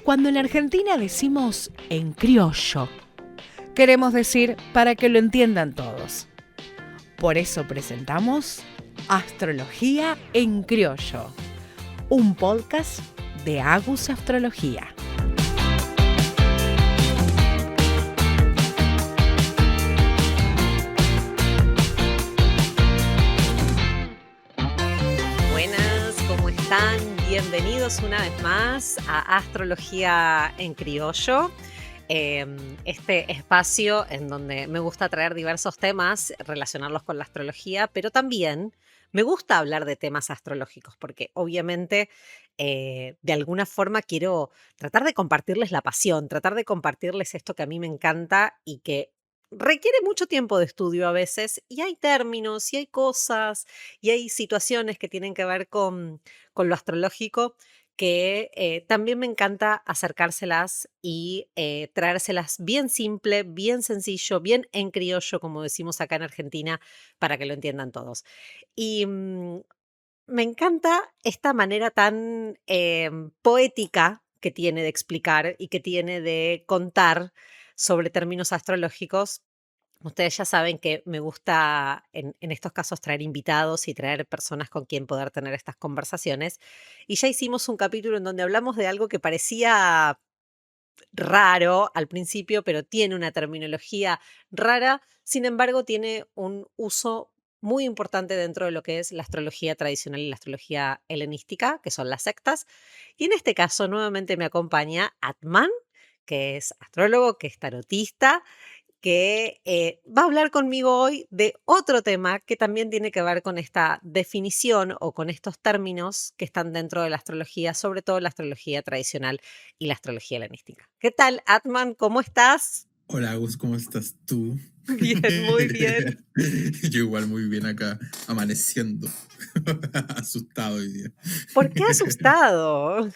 Cuando en Argentina decimos en criollo, queremos decir para que lo entiendan todos. Por eso presentamos Astrología en Criollo, un podcast de Agus Astrología. Buenas, ¿cómo están? Bienvenidos una vez más a Astrología en Criollo. Este espacio en donde me gusta traer diversos temas, relacionarlos con la astrología, pero también me gusta hablar de temas astrológicos, porque obviamente de alguna forma quiero tratar de compartirles la pasión, tratar de compartirles esto que a mí me encanta y que requiere mucho tiempo de estudio a veces, y hay términos, y hay cosas, y hay situaciones que tienen que ver con lo astrológico que también me encanta acercárselas y traérselas bien simple, bien sencillo, bien en criollo, como decimos acá en Argentina, para que lo entiendan todos. Y me encanta esta manera tan poética que tiene de explicar y que tiene de contar sobre términos astrológicos. Ustedes ya saben que me gusta en estos casos traer invitados y traer personas con quien poder tener estas conversaciones. Y ya hicimos un capítulo en donde hablamos de algo que parecía raro al principio, pero tiene una terminología rara, sin embargo tiene un uso muy importante dentro de lo que es la astrología tradicional y la astrología helenística, que son las sectas. Y en este caso nuevamente me acompaña Atman, que es astrólogo, que es tarotista, que va a hablar conmigo hoy de otro tema que también tiene que ver con esta definición o con estos términos que están dentro de la astrología, sobre todo la astrología tradicional y la astrología helenística. ¿Qué tal, Atman? ¿Cómo estás? Hola, Agus, ¿cómo estás tú? Bien, muy bien. Yo igual muy bien acá, amaneciendo, asustado hoy día. ¿Por qué asustado?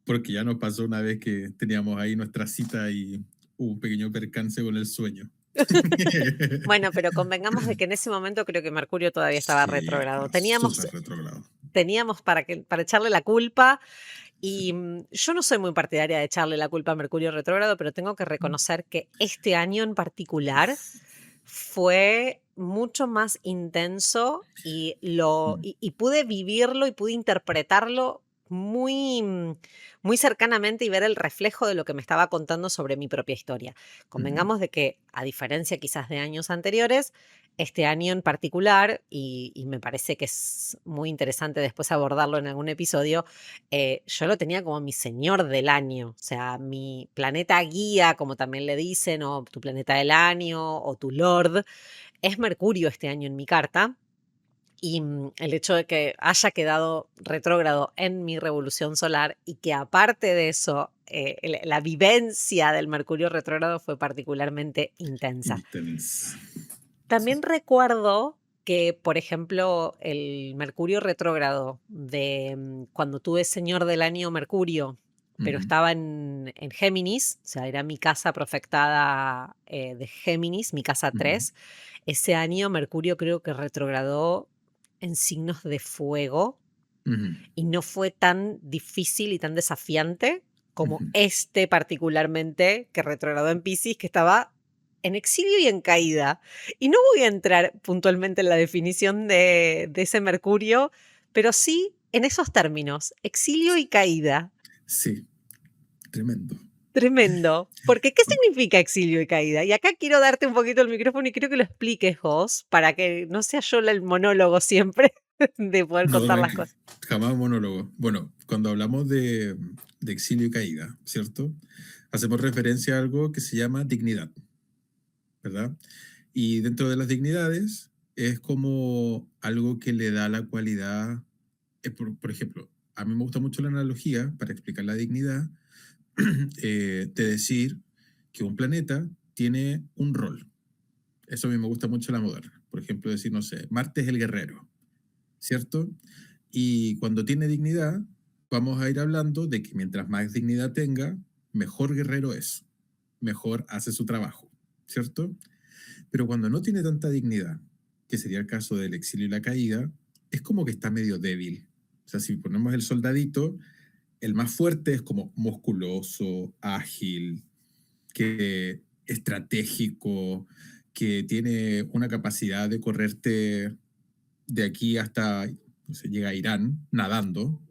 Porque ya nos pasó una vez que teníamos ahí nuestra cita y hubo un pequeño percance con el sueño. Bueno, pero convengamos de que en ese momento creo que Mercurio todavía estaba Sí, retrógrado. estaba Teníamos, súper retrogrado. teníamos para echarle la culpa. Y yo no soy muy partidaria de echarle la culpa a Mercurio retrógrado, pero tengo que reconocer que este año en particular Uf. fue mucho más intenso y pude vivirlo y pude interpretarlo muy, muy cercanamente y ver el reflejo de lo que me estaba contando sobre mi propia historia. Convengamos de que, a diferencia quizás de años anteriores, este año en particular, y me parece que es muy interesante después abordarlo en algún episodio, yo lo tenía como mi señor del año, o sea, mi planeta guía, como también le dicen, o tu planeta del año, o tu lord, es Mercurio este año en mi carta. Y el hecho de que haya quedado retrógrado en mi revolución solar y que aparte de eso, la vivencia del Mercurio retrógrado fue particularmente intensa. Intenso. También Sí. recuerdo que, por ejemplo, el Mercurio retrógrado de cuando tuve Señor del Año Mercurio, pero Ujú, estaba en Géminis, o sea, era mi casa profectada de Géminis, mi casa ujú, 3. Ese año Mercurio creo que retrogradó en signos de fuego ujú, y no fue tan difícil y tan desafiante como ujú. este particularmente que retrogradó en Piscis, que estaba en exilio y en caída. Y no voy a entrar puntualmente en la definición de ese Mercurio, pero sí en esos términos, exilio y caída. Sí, tremendo. Tremendo. Porque, ¿qué significa exilio y caída? Y acá quiero darte un poquito el micrófono y quiero que lo expliques vos, para que no sea yo el monólogo siempre de poder No, contar las tranqui, cosas. jamás monólogo. Bueno, cuando hablamos de exilio y caída, ¿cierto? Hacemos referencia a algo que se llama dignidad, ¿verdad? Y dentro de las dignidades es como algo que le da la cualidad, por ejemplo, a mí me gusta mucho la analogía para explicar la dignidad, de decir que un planeta tiene un rol. Eso a mí me gusta mucho la moderna. Por ejemplo, decir, no sé, Marte es el guerrero, ¿cierto? Y cuando tiene dignidad, vamos a ir hablando de que mientras más dignidad tenga, mejor guerrero es, mejor hace su trabajo, ¿cierto? Pero cuando no tiene tanta dignidad, que sería el caso del exilio y la caída, es como que está medio débil. O sea, si ponemos el soldadito, El más fuerte es como musculoso, ágil, que estratégico, que tiene una capacidad de correrte de aquí hasta, no sé, llega a Irán nadando.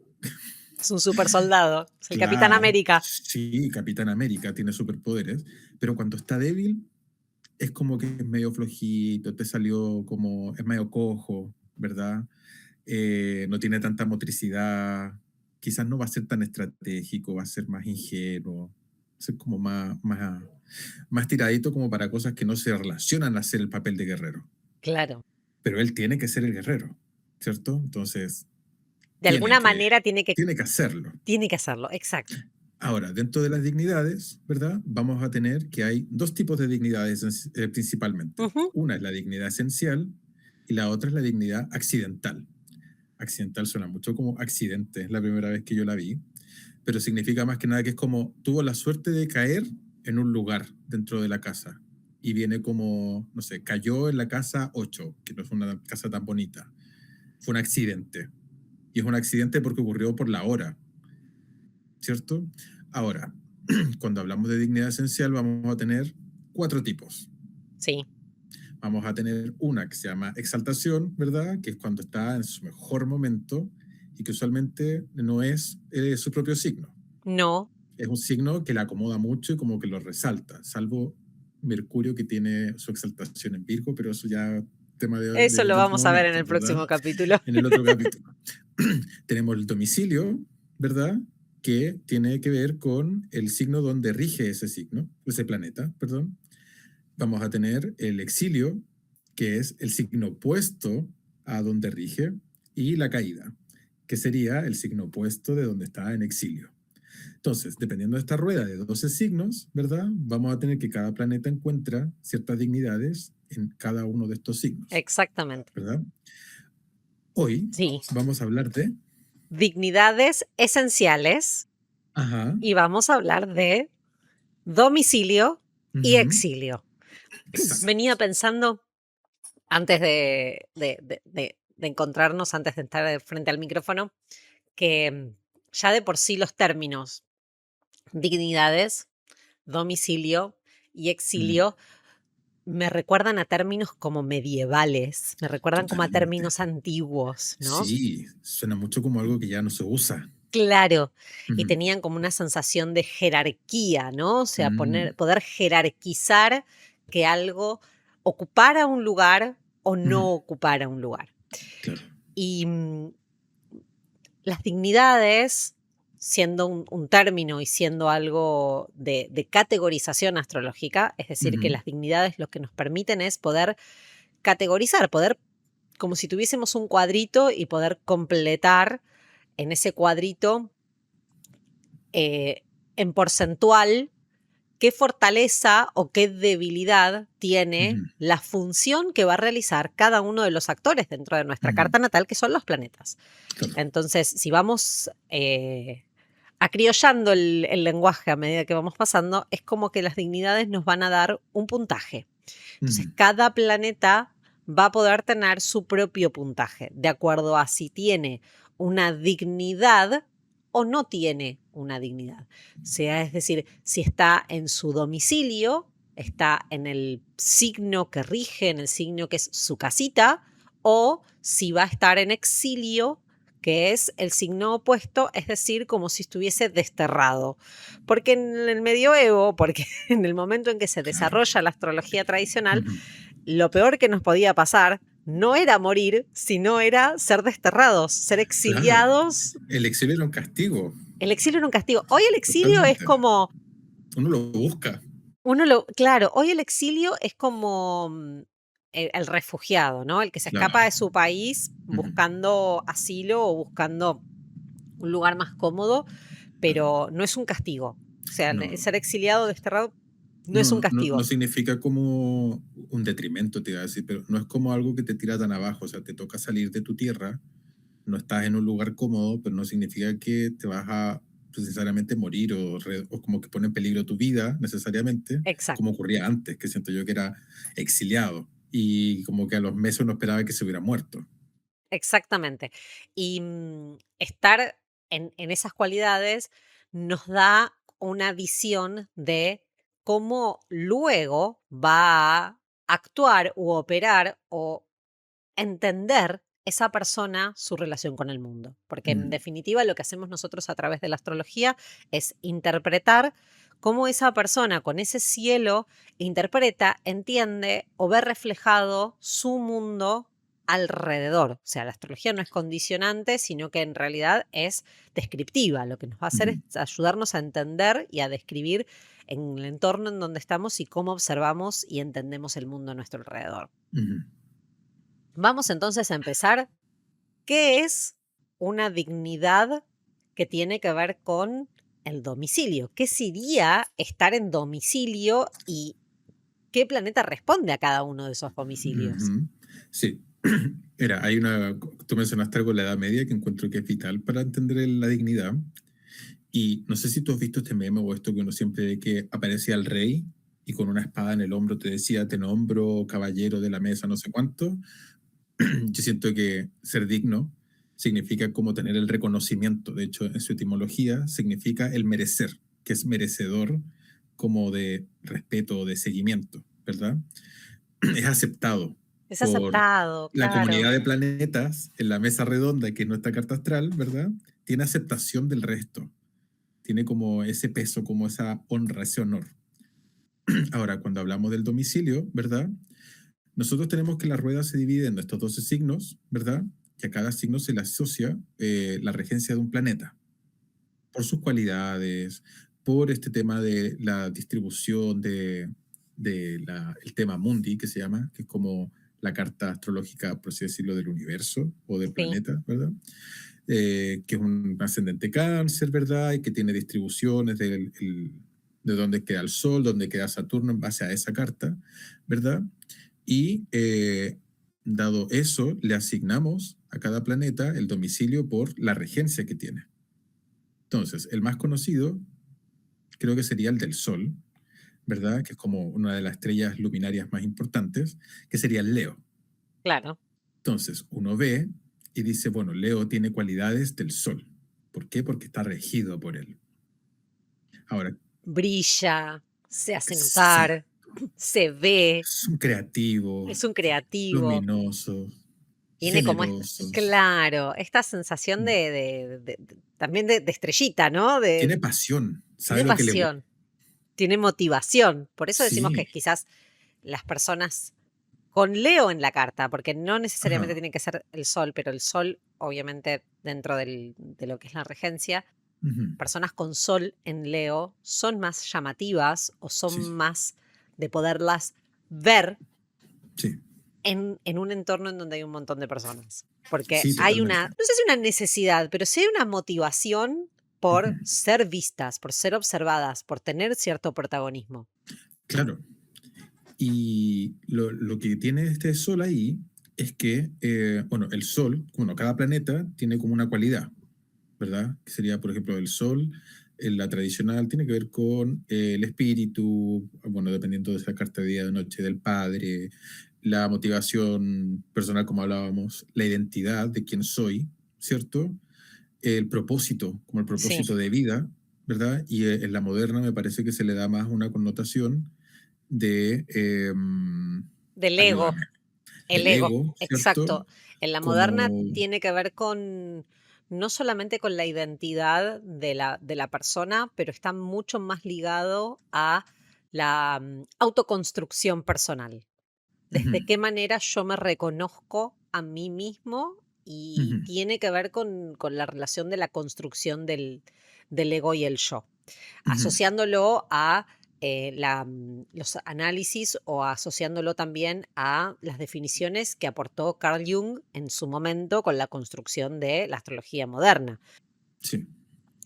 Es un super soldado, es el Capitán Claro, América. sí, Capitán América tiene superpoderes, pero cuando está débil es como que es medio flojito, te salió como, es medio cojo, ¿verdad? No tiene tanta motricidad, quizás no va a ser tan estratégico, va a ser más ingenuo, va a ser como más tiradito como para cosas que no se relacionan a hacer el papel de guerrero. Claro. Pero él tiene que ser el guerrero, ¿cierto? Entonces, De alguna manera tiene que hacerlo. Tiene que hacerlo, exacto. Ahora, dentro de las dignidades, ¿verdad? Vamos a tener que hay dos tipos de dignidades principalmente. Ujú. Una es la dignidad esencial y la otra es la dignidad accidental. Accidental suena mucho como accidente, es la primera vez que yo la vi, pero significa más que nada que es como tuvo la suerte de caer en un lugar dentro de la casa y viene como, no sé, cayó en la casa 8, que no es una casa tan bonita. Fue un accidente. Y es un accidente porque ocurrió por la hora, ¿cierto? Ahora, cuando hablamos de dignidad esencial, vamos a tener 4 tipos. Sí. Vamos a tener una que se llama exaltación, ¿verdad? Que es cuando está en su mejor momento y que usualmente no es su propio signo. No. Es un signo que le acomoda mucho y como que lo resalta, salvo Mercurio que tiene su exaltación en Virgo, pero eso ya tema Eso lo de otro vamos a ver en momento, el ¿verdad? próximo capítulo. En el otro capítulo. Tenemos el domicilio, ¿verdad? Que tiene que ver con el signo donde rige ese signo, ese planeta, perdón. Vamos a tener el exilio, que es el signo opuesto a donde rige, y la caída, que sería el signo opuesto de donde está en exilio. Entonces, dependiendo de esta rueda de 12 signos, ¿verdad? Vamos a tener que cada planeta encuentra ciertas dignidades en cada uno de estos signos. Exactamente. ¿Verdad? Hoy Sí. vamos a hablar de Dignidades esenciales. Ajá. Y vamos a hablar de domicilio y exilio. Exacto. Venía pensando, antes de encontrarnos, antes de estar frente al micrófono, que ya de por sí los términos dignidades, domicilio y exilio me recuerdan a términos como medievales, me recuerdan como a Totalmente. términos antiguos, ¿no? Sí, suena mucho como algo que ya no se usa. Claro, y Ujú. tenían como una sensación de jerarquía, ¿no? O sea, Mm, poder jerarquizar que algo ocupara un lugar o no ujú, ocupara un lugar. claro. Y las dignidades, siendo un término y siendo algo de categorización astrológica, es decir, que Ujú, las dignidades lo que nos permiten es poder categorizar, poder, como si tuviésemos un cuadrito y poder completar en ese cuadrito en porcentual qué fortaleza o qué debilidad tiene ujú, la función que va a realizar cada uno de los actores dentro de nuestra ujú, carta natal, que son los planetas. claro. Entonces, si vamos acriollando el lenguaje a medida que vamos pasando, es como que las dignidades nos van a dar un puntaje. Entonces, Ujú, cada planeta va a poder tener su propio puntaje, de acuerdo a si tiene una dignidad o no tiene una dignidad. Sea, es decir, si está en su domicilio, está en el signo que rige, en el signo que es su casita, o si va a estar en exilio, que es el signo opuesto, es decir, como si estuviese desterrado. Porque en el medioevo, porque en el momento en que se claro. desarrolla la astrología tradicional, Ujú. lo peor que nos podía pasar no era morir, sino era ser desterrados, ser Claro. exiliados. El exilio era un castigo, El exilio era un castigo. Hoy el exilio es totalmente. como, Uno lo busca. claro, hoy el exilio es como el refugiado, ¿no? El que se Claro. escapa de su país Ujú, buscando asilo o buscando un lugar más cómodo, claro. pero no es un castigo. O sea, No, ser exiliado, desterrado, no es un no castigo. significa como un detrimento, te iba a decir, pero no es como algo que te tira tan abajo. O sea, te toca salir de tu tierra, no estás en un lugar cómodo, pero no significa que te vas a necesariamente morir o como que pone en peligro tu vida necesariamente, como Exacto. ocurría antes, que siento yo que era exiliado y como que a los meses uno esperaba que se hubiera muerto. Exactamente. Y estar en esas cualidades nos da una visión de cómo luego va a actuar u operar o entender esa persona su relación con el mundo. Porque en Mm, definitiva lo que hacemos nosotros a través de la astrología es interpretar cómo esa persona con ese cielo interpreta, entiende o ve reflejado su mundo alrededor. O sea, la astrología no es condicionante, sino que en realidad es descriptiva. Lo que nos va a hacer ujú, es ayudarnos a entender y a describir en el entorno en donde estamos y cómo observamos y entendemos el mundo a nuestro alrededor. ujú. Vamos entonces a empezar. ¿Qué es una dignidad que tiene que ver con el domicilio? ¿Qué sería estar en domicilio y qué planeta responde a cada uno de esos domicilios? Ujú. Sí. Mira, tú mencionaste algo de la Edad Media que encuentro que es vital para entender la dignidad. Y no sé si tú has visto este meme o esto que uno siempre ve que aparecía el rey y con una espada en el hombro te decía, te nombro caballero de la mesa, no sé cuánto. Yo siento que ser digno significa como tener el reconocimiento. De hecho, en su etimología significa el merecer, que es merecedor como de respeto o de seguimiento, ¿verdad? Es aceptado Es por aceptado, la claro. comunidad de planetas en la mesa redonda, que es nuestra carta astral, ¿verdad? Tiene aceptación del resto, tiene como ese peso, como esa honra, ese honor. Ahora, cuando hablamos del domicilio, ¿verdad? Nosotros tenemos que la rueda se divide en estos 12 signos, ¿verdad? Que a cada signo se le asocia la regencia de un planeta, por sus cualidades, por este tema de la distribución el tema mundi, que se llama, que es como la carta astrológica, por así decirlo, del universo o del Sí, planeta, ¿verdad? Que es un ascendente cáncer, ¿verdad? Y que tiene distribuciones de dónde queda el Sol, dónde queda Saturno en base a esa carta, ¿verdad? Y dado eso, le asignamos a cada planeta el domicilio por la regencia que tiene. Entonces, el más conocido creo que sería el del Sol, ¿verdad? Que es como una de las estrellas luminarias más importantes, que sería el Leo. claro. Entonces, uno ve y dice, bueno, Leo tiene cualidades del Sol. ¿Por qué? Porque está regido por él. Ahora, Brilla, se hace sí, notar, se ve, son creativos, es un creativo. luminosos, Tiene como generosos, claro, esta sensación también de estrellita, ¿no? tiene pasión, sabe Tiene lo que le gusta. pasión, tiene motivación. Por eso decimos que Sí, quizás las personas con Leo en la carta, porque no necesariamente ajá, tiene que ser el sol, pero el sol, obviamente, dentro de lo que es la regencia, ujú, personas con sol en Leo son más llamativas o son sí, más de poderlas ver sí, en un entorno en donde hay un montón de personas. Porque sí, hay una, totalmente. no sé si una necesidad, pero sí hay una motivación Ujú. por ser vistas, por ser observadas, por tener cierto protagonismo. Claro, y lo que tiene este Sol ahí es que, bueno, el Sol, bueno, cada planeta tiene como una cualidad, ¿verdad? Que sería, por ejemplo, el Sol, la tradicional, tiene que ver con el espíritu, bueno, dependiendo de esa carta de día de noche del padre, la motivación personal, como hablábamos, la identidad de quién soy, ¿cierto? El propósito, como el Sí, propósito de vida, ¿verdad? Y en la moderna me parece que se le da más una connotación de, del ego, ayúdame, el del ego, ego, ¿cierto? exacto. En la moderna Como, tiene que ver con no solamente con la identidad de la persona, pero está mucho más ligado a la autoconstrucción personal. ujú, Desde qué manera yo me reconozco a mí mismo y ujú, tiene que ver con la relación de la construcción del ego y el yo, ujú, asociándolo a los análisis o asociándolo también a las definiciones que aportó Carl Jung en su momento con la construcción de la astrología moderna. sí,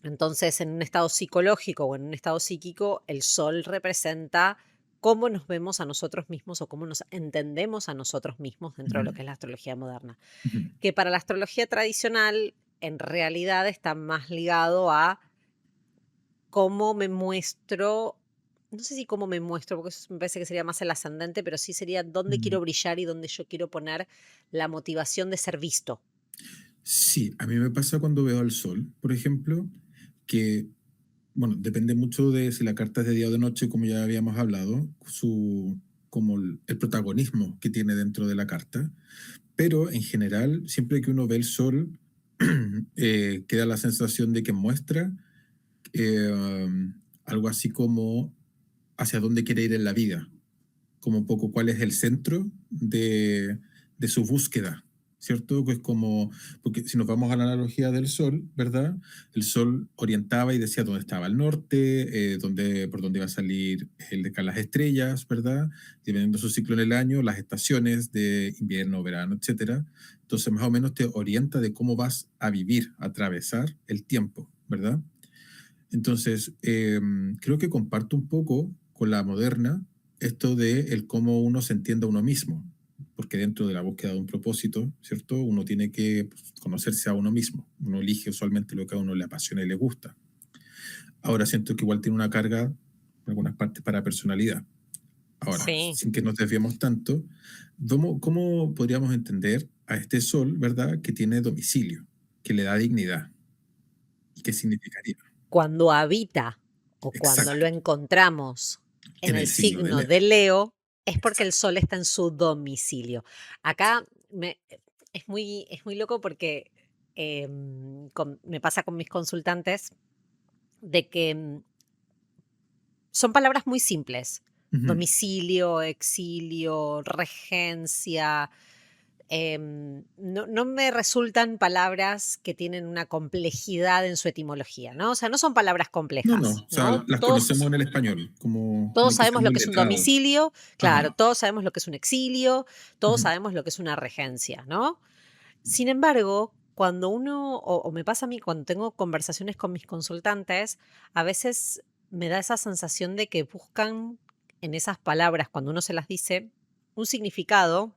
Entonces, en un estado psicológico o en un estado psíquico, el sol representa cómo nos vemos a nosotros mismos o cómo nos entendemos a nosotros mismos dentro de ujú, lo que es la astrología moderna. ujú, Que para la astrología tradicional, en realidad está más ligado a cómo me muestro, no sé si cómo me muestro, porque eso me parece que sería más el ascendente, pero sí sería dónde ujú. quiero brillar y dónde yo quiero poner la motivación de ser visto. Sí, a mí me pasa cuando veo al sol, por ejemplo, que, bueno, depende mucho de si la carta es de día o de noche, como ya habíamos hablado, como el protagonismo que tiene dentro de la carta, pero en general, siempre que uno ve el sol, queda la sensación de que muestra algo así como hacia dónde quiere ir en la vida, como un poco cuál es el centro de su búsqueda, ¿cierto? Pues como, porque si nos vamos a la analogía del sol, ¿verdad? El sol orientaba y decía dónde estaba el norte, por dónde iba a salir las estrellas, ¿verdad? Dependiendo de su ciclo en el año, las estaciones de invierno, verano, etcétera. Entonces, más o menos te orienta de cómo vas a vivir, a atravesar el tiempo, ¿verdad? Entonces, creo que comparto un poco con la moderna esto de el cómo uno se entiende a uno mismo, porque dentro de la búsqueda de un propósito, ¿cierto? Uno tiene que pues, conocerse a uno mismo. Uno elige usualmente lo que a uno le apasiona y le gusta. Ahora siento que igual tiene una carga en algunas partes para personalidad. Ahora, Sí. sin que nos desviemos tanto, ¿cómo podríamos entender a este sol, ¿verdad? Que tiene domicilio, que le da dignidad. ¿Y qué significaría? Cuando habita o cuando lo Exacto. encontramos en En el el signo de signo Leo. de Leo, es porque el Exacto. sol está en su domicilio. Acá es muy loco porque me pasa con mis consultantes de que son palabras muy simples. Ujú. Domicilio, exilio, regencia. No me resultan palabras que tienen una complejidad en su etimología, ¿no? O sea, no son palabras No, no, complejas, o sea, ¿no? las conocemos en el español, como no Todos hay que ser sabemos lo muy que es un letrado. domicilio, claro, Ajá. todos sabemos lo que es un exilio, todos Ujú. sabemos lo que es una regencia, ¿no? Sin embargo, cuando uno, o me pasa a mí cuando tengo conversaciones con mis consultantes, a veces me da esa sensación de que buscan en esas palabras, cuando uno se las dice, un significado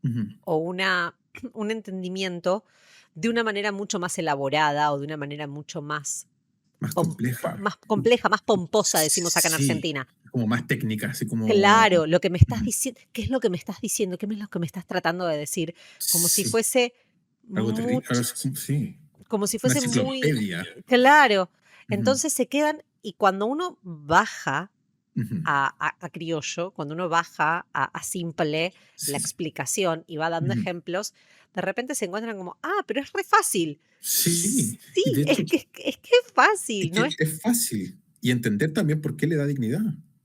Ujú. o un entendimiento de una manera mucho más elaborada o de una manera mucho más, Más compleja. más compleja, más pomposa, decimos acá en Sí, Argentina. como más técnica, así como... Claro, lo que me estás Ujú. diciendo, ¿qué es lo que me estás diciendo? ¿Qué es lo que me estás tratando de decir? Como si Sí, fuese algo terrible. mucho, Sí, como si una fuese muy enciclopedia. claro. Ujú. Entonces se quedan, y cuando uno baja Ujú. a criollo, cuando uno baja a simple la Sí. explicación y va dando Ujú. ejemplos, de repente se encuentran como, pero es re fácil. Sí, Sí, y de hecho es que es es fácil, ¿no? que es fácil. Y entender también por qué le da dignidad.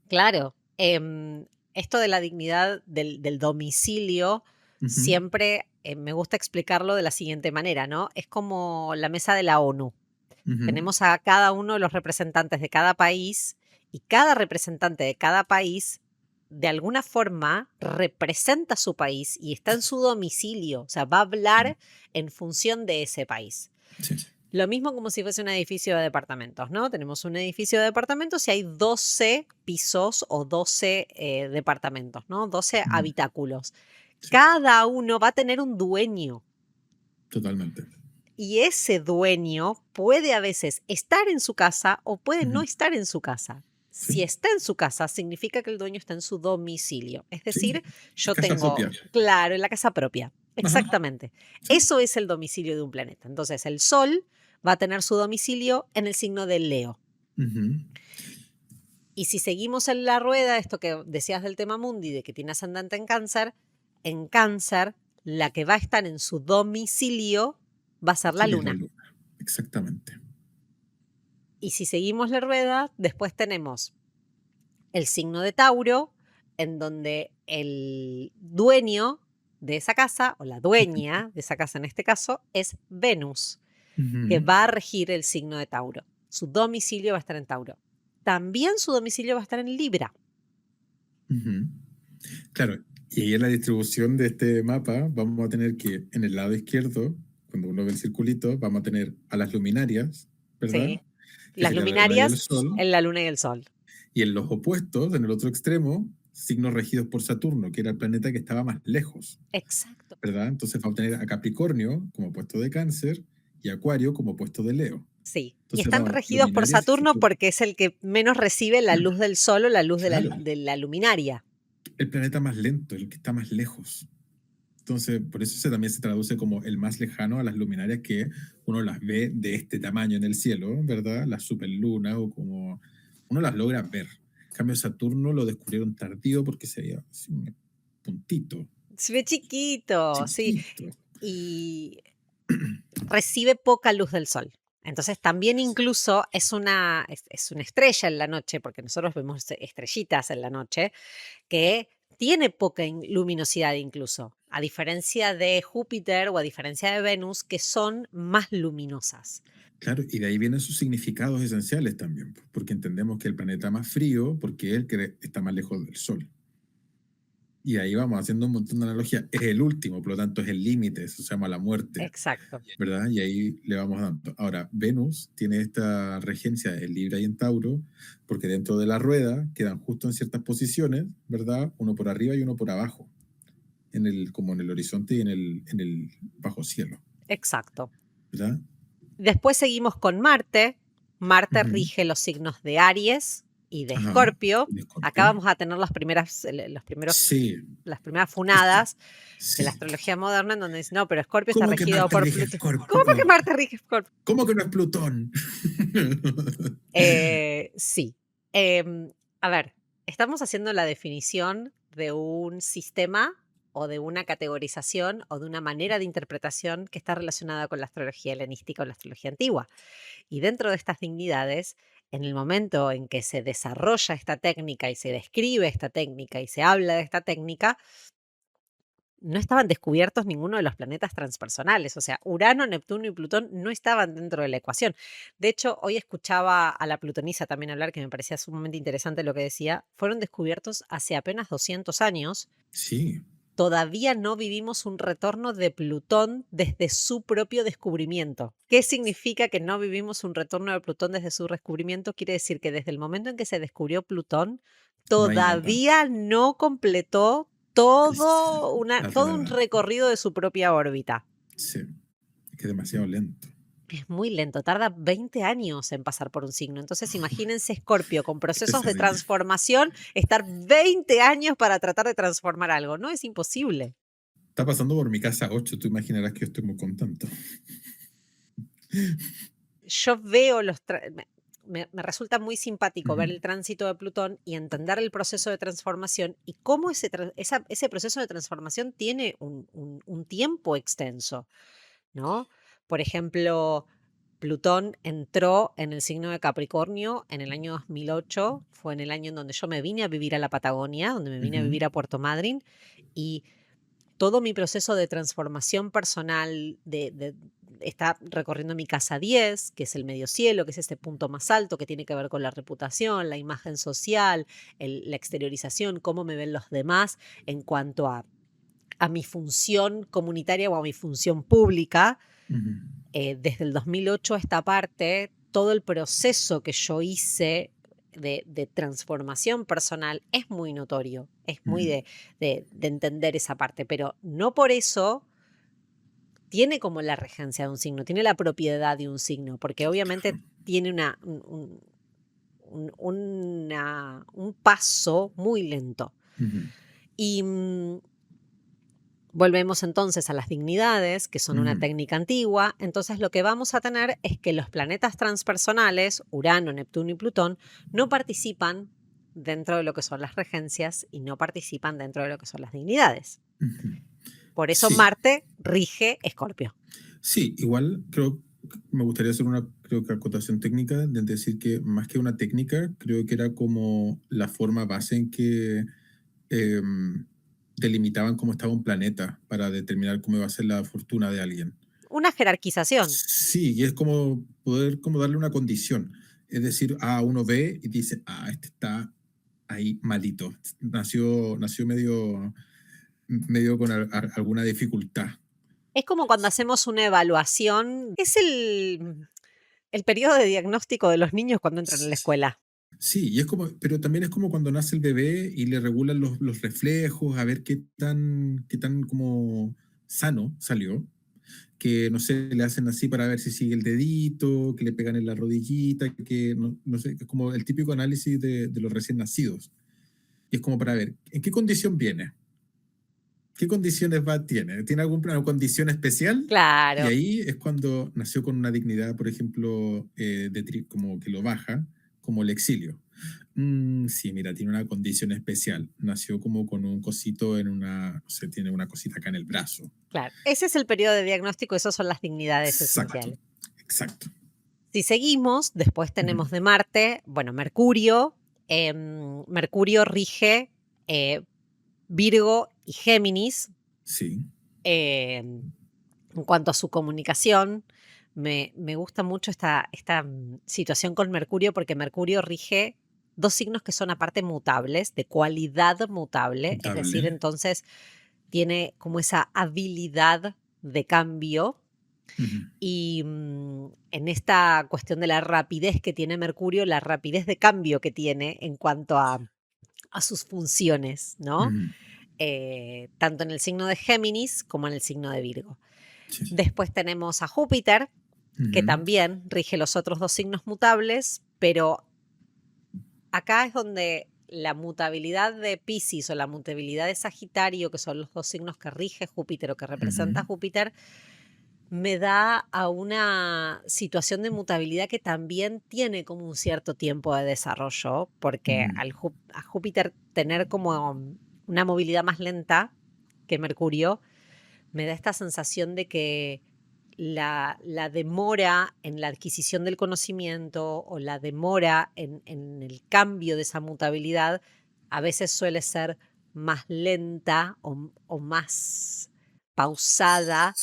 Claro, esto de la dignidad del domicilio, Ujú. siempre me gusta explicarlo de la siguiente manera, ¿no? Es como la mesa de la ONU. Ujú. Tenemos a cada uno de los representantes de cada país y cada representante de cada país, de alguna forma, representa su país y está en su domicilio, o sea, va a Ujú. hablar en función de ese país. Sí. Lo mismo como si fuese un edificio de departamentos, ¿no? Tenemos un edificio de departamentos y hay 12 pisos o 12 departamentos, ¿no? 12 Ujú. habitáculos. Sí, Cada uno va a tener un dueño totalmente. y ese dueño puede a veces estar en su casa o puede no Ujú. estar en su casa. Si Sí, está en su casa, significa que el dueño está en su domicilio. Es sí, decir, es yo casa tengo, propia. claro, en la casa propia. Ajá, Exactamente. sí. Eso es el domicilio de un planeta. Entonces, el Sol va a tener su domicilio en el signo de Leo. Ujú. Y si seguimos en la rueda, esto que decías del tema mundi, de que tiene ascendente en Cáncer, la que va a estar en su domicilio va a ser la Sí, es la Luna. luna. Exactamente. Y si seguimos la rueda, después tenemos el signo de Tauro, en donde el dueño de esa casa, o la dueña de esa casa en este caso, es Venus, que Ujú. va a regir el signo de Tauro. Su domicilio va a estar en Tauro. También su domicilio va a estar en Libra. Ujú. Claro, y ahí en la distribución de este mapa vamos a tener que en el lado izquierdo, cuando uno ve el circulito, vamos a tener a las luminarias, ¿verdad? Sí. Que Las sería la luna y el luminarias sol. en la luna y el sol. Y en los opuestos, en el otro extremo, signos regidos por Saturno, que era el planeta que estaba más lejos, Exacto. ¿verdad? Entonces vamos a tener a Capricornio como puesto de Cáncer y Acuario como puesto de Leo. Sí. Y Entonces están vamos, regidos por luminarias, Saturno porque es el que menos recibe la luz del sol o la luz de claro, de la luminaria. el planeta más lento, el que está más lejos. Entonces, por eso también se traduce como el más lejano a las luminarias que uno las ve de este tamaño en el cielo, ¿verdad? Las superlunas o como uno las logra ver. En cambio, Saturno lo descubrieron tardío porque se veía así un puntito, Se ve chiquito, sí, chiquito. y recibe poca luz del sol. Entonces también incluso es una estrella en la noche, porque nosotros vemos estrellitas en la noche, que tiene poca luminosidad incluso, a diferencia de Júpiter o a diferencia de Venus, que son más luminosas. Claro, y de ahí vienen sus significados esenciales también, porque entendemos que el planeta más frío, porque él está más lejos del Sol. Y ahí vamos haciendo un montón de analogías. Es el último, por lo tanto es el límite, eso se llama la muerte, Exacto. ¿verdad? Y ahí le vamos dando. Ahora, Venus tiene esta regencia en Libra y en Tauro, porque dentro de la rueda quedan justo en ciertas posiciones, ¿verdad? Uno por arriba y uno por abajo, como en el horizonte y en el bajo cielo, Exacto. ¿verdad? Después seguimos con Marte. Marte Ujú. rige los signos de Aries y de Ajá, Escorpio. el escorpio. Acá vamos a tener las primeras Sí, funadas de la sí. astrología moderna en donde dicen, no, pero Escorpio está ¿Cómo que regido Marte por rige Plutón. Escorpio? ¿Cómo que Marte rige Escorpio? ¿Cómo que no es Plutón? Sí. A ver, estamos haciendo la definición de un sistema o de una categorización o de una manera de interpretación que está relacionada con la astrología helenística o la astrología antigua. Y dentro de estas dignidades, en el momento en que se desarrolla esta técnica y se describe esta técnica y se habla de esta técnica, no estaban descubiertos ninguno de los planetas transpersonales. O sea, Urano, Neptuno y Plutón no estaban dentro de la ecuación. De hecho, hoy escuchaba a la plutonisa también hablar, que me parecía sumamente interesante lo que decía. Fueron descubiertos hace apenas 200 años. Sí, Todavía no vivimos un retorno de Plutón desde su propio descubrimiento. ¿Qué significa que no vivimos un retorno de Plutón desde su descubrimiento? Quiere decir que desde el momento en que se descubrió Plutón, no hay nada. todavía no completó La todo un rueda. recorrido de su propia órbita. Sí, es que es demasiado lento. Es muy lento, tarda 20 años en pasar por un signo. Entonces, imagínense Escorpio con Qué procesos de pesadilla. transformación, estar 20 años para tratar de transformar algo. No es imposible. Está pasando por mi casa 8, tú imaginarás que yo estoy muy contento. Yo veo me resulta muy simpático ver el tránsito de Plutón y entender el proceso de transformación y cómo ese proceso de transformación tiene un tiempo extenso, ¿no? Por ejemplo, Plutón entró en el signo de Capricornio en el año 2008, fue en el año en donde yo me vine a vivir a la Patagonia, donde me vine a vivir a Puerto Madryn, y todo mi proceso de transformación personal está recorriendo mi casa 10, que es el medio cielo, que es este punto más alto que tiene que ver con la reputación, la imagen social, la exteriorización, cómo me ven los demás en cuanto a mi función comunitaria o a mi función pública. Desde el 2008 a esta parte, todo el proceso que yo hice de transformación personal es muy notorio, es muy de entender esa parte, pero no por eso tiene como la regencia de un signo, tiene la propiedad de un signo, porque obviamente tiene un paso muy lento. Y volvemos entonces a las dignidades, que son una técnica antigua. Entonces lo que vamos a tener es que los planetas transpersonales, Urano, Neptuno y Plutón, no participan dentro de lo que son las regencias y no participan dentro de lo que son las dignidades. Por eso Sí. Marte rige Escorpio. Sí, igual me gustaría hacer una acotación técnica, de decir que más que una técnica, creo que era como la forma base en que delimitaban cómo estaba un planeta para determinar cómo iba a ser la fortuna de alguien. Una jerarquización. Sí, y es como poder como darle una condición. Es decir, uno ve y dice, este está ahí malito. Nació medio con alguna dificultad. Es como cuando hacemos una evaluación. Es el periodo de diagnóstico de los niños cuando entran a la escuela. Sí, y pero también es como cuando nace el bebé y le regulan los reflejos, a ver qué tan como sano salió. Que no sé, le hacen así para ver si sigue el dedito, que le pegan en la rodillita, que no sé, es como el típico análisis de los recién nacidos. Y es como para ver en qué condición viene. ¿Qué condiciones tiene? ¿Tiene alguna condición especial? Y Claro, ahí es cuando nació con una dignidad, por ejemplo, como que lo baja, como el exilio. Sí, mira, tiene una condición especial. Nació como con un cosito no sé, tiene una cosita acá en el brazo. claro. Ese es el periodo de diagnóstico, esas son las dignidades Exacto, esenciales. exacto. Si seguimos, después tenemos Ujú. de Marte, bueno, Mercurio. Mercurio rige Virgo y Géminis. Sí. En cuanto a su comunicación, me gusta mucho esta situación con Mercurio porque Mercurio rige dos signos que son aparte mutables, de cualidad mutable, es Notable. decir, entonces tiene como esa habilidad de cambio Ujú. y en esta cuestión de la rapidez que tiene Mercurio, la rapidez de cambio que tiene en cuanto a sus funciones, ¿no? Ujú. Tanto en el signo de Géminis como en el signo de Virgo. Sí. Después tenemos a Júpiter, que Ujú. también rige los otros dos signos mutables, pero acá es donde la mutabilidad de Piscis o la mutabilidad de Sagitario, que son los dos signos que rige Júpiter o que representa a Ujú. Júpiter, me da a una situación de mutabilidad que también tiene como un cierto tiempo de desarrollo, porque Ujú. a Júpiter tener como una movilidad más lenta que Mercurio, me da esta sensación de que la demora en la adquisición del conocimiento o la demora en el cambio de esa mutabilidad a veces suele ser más lenta o más pausada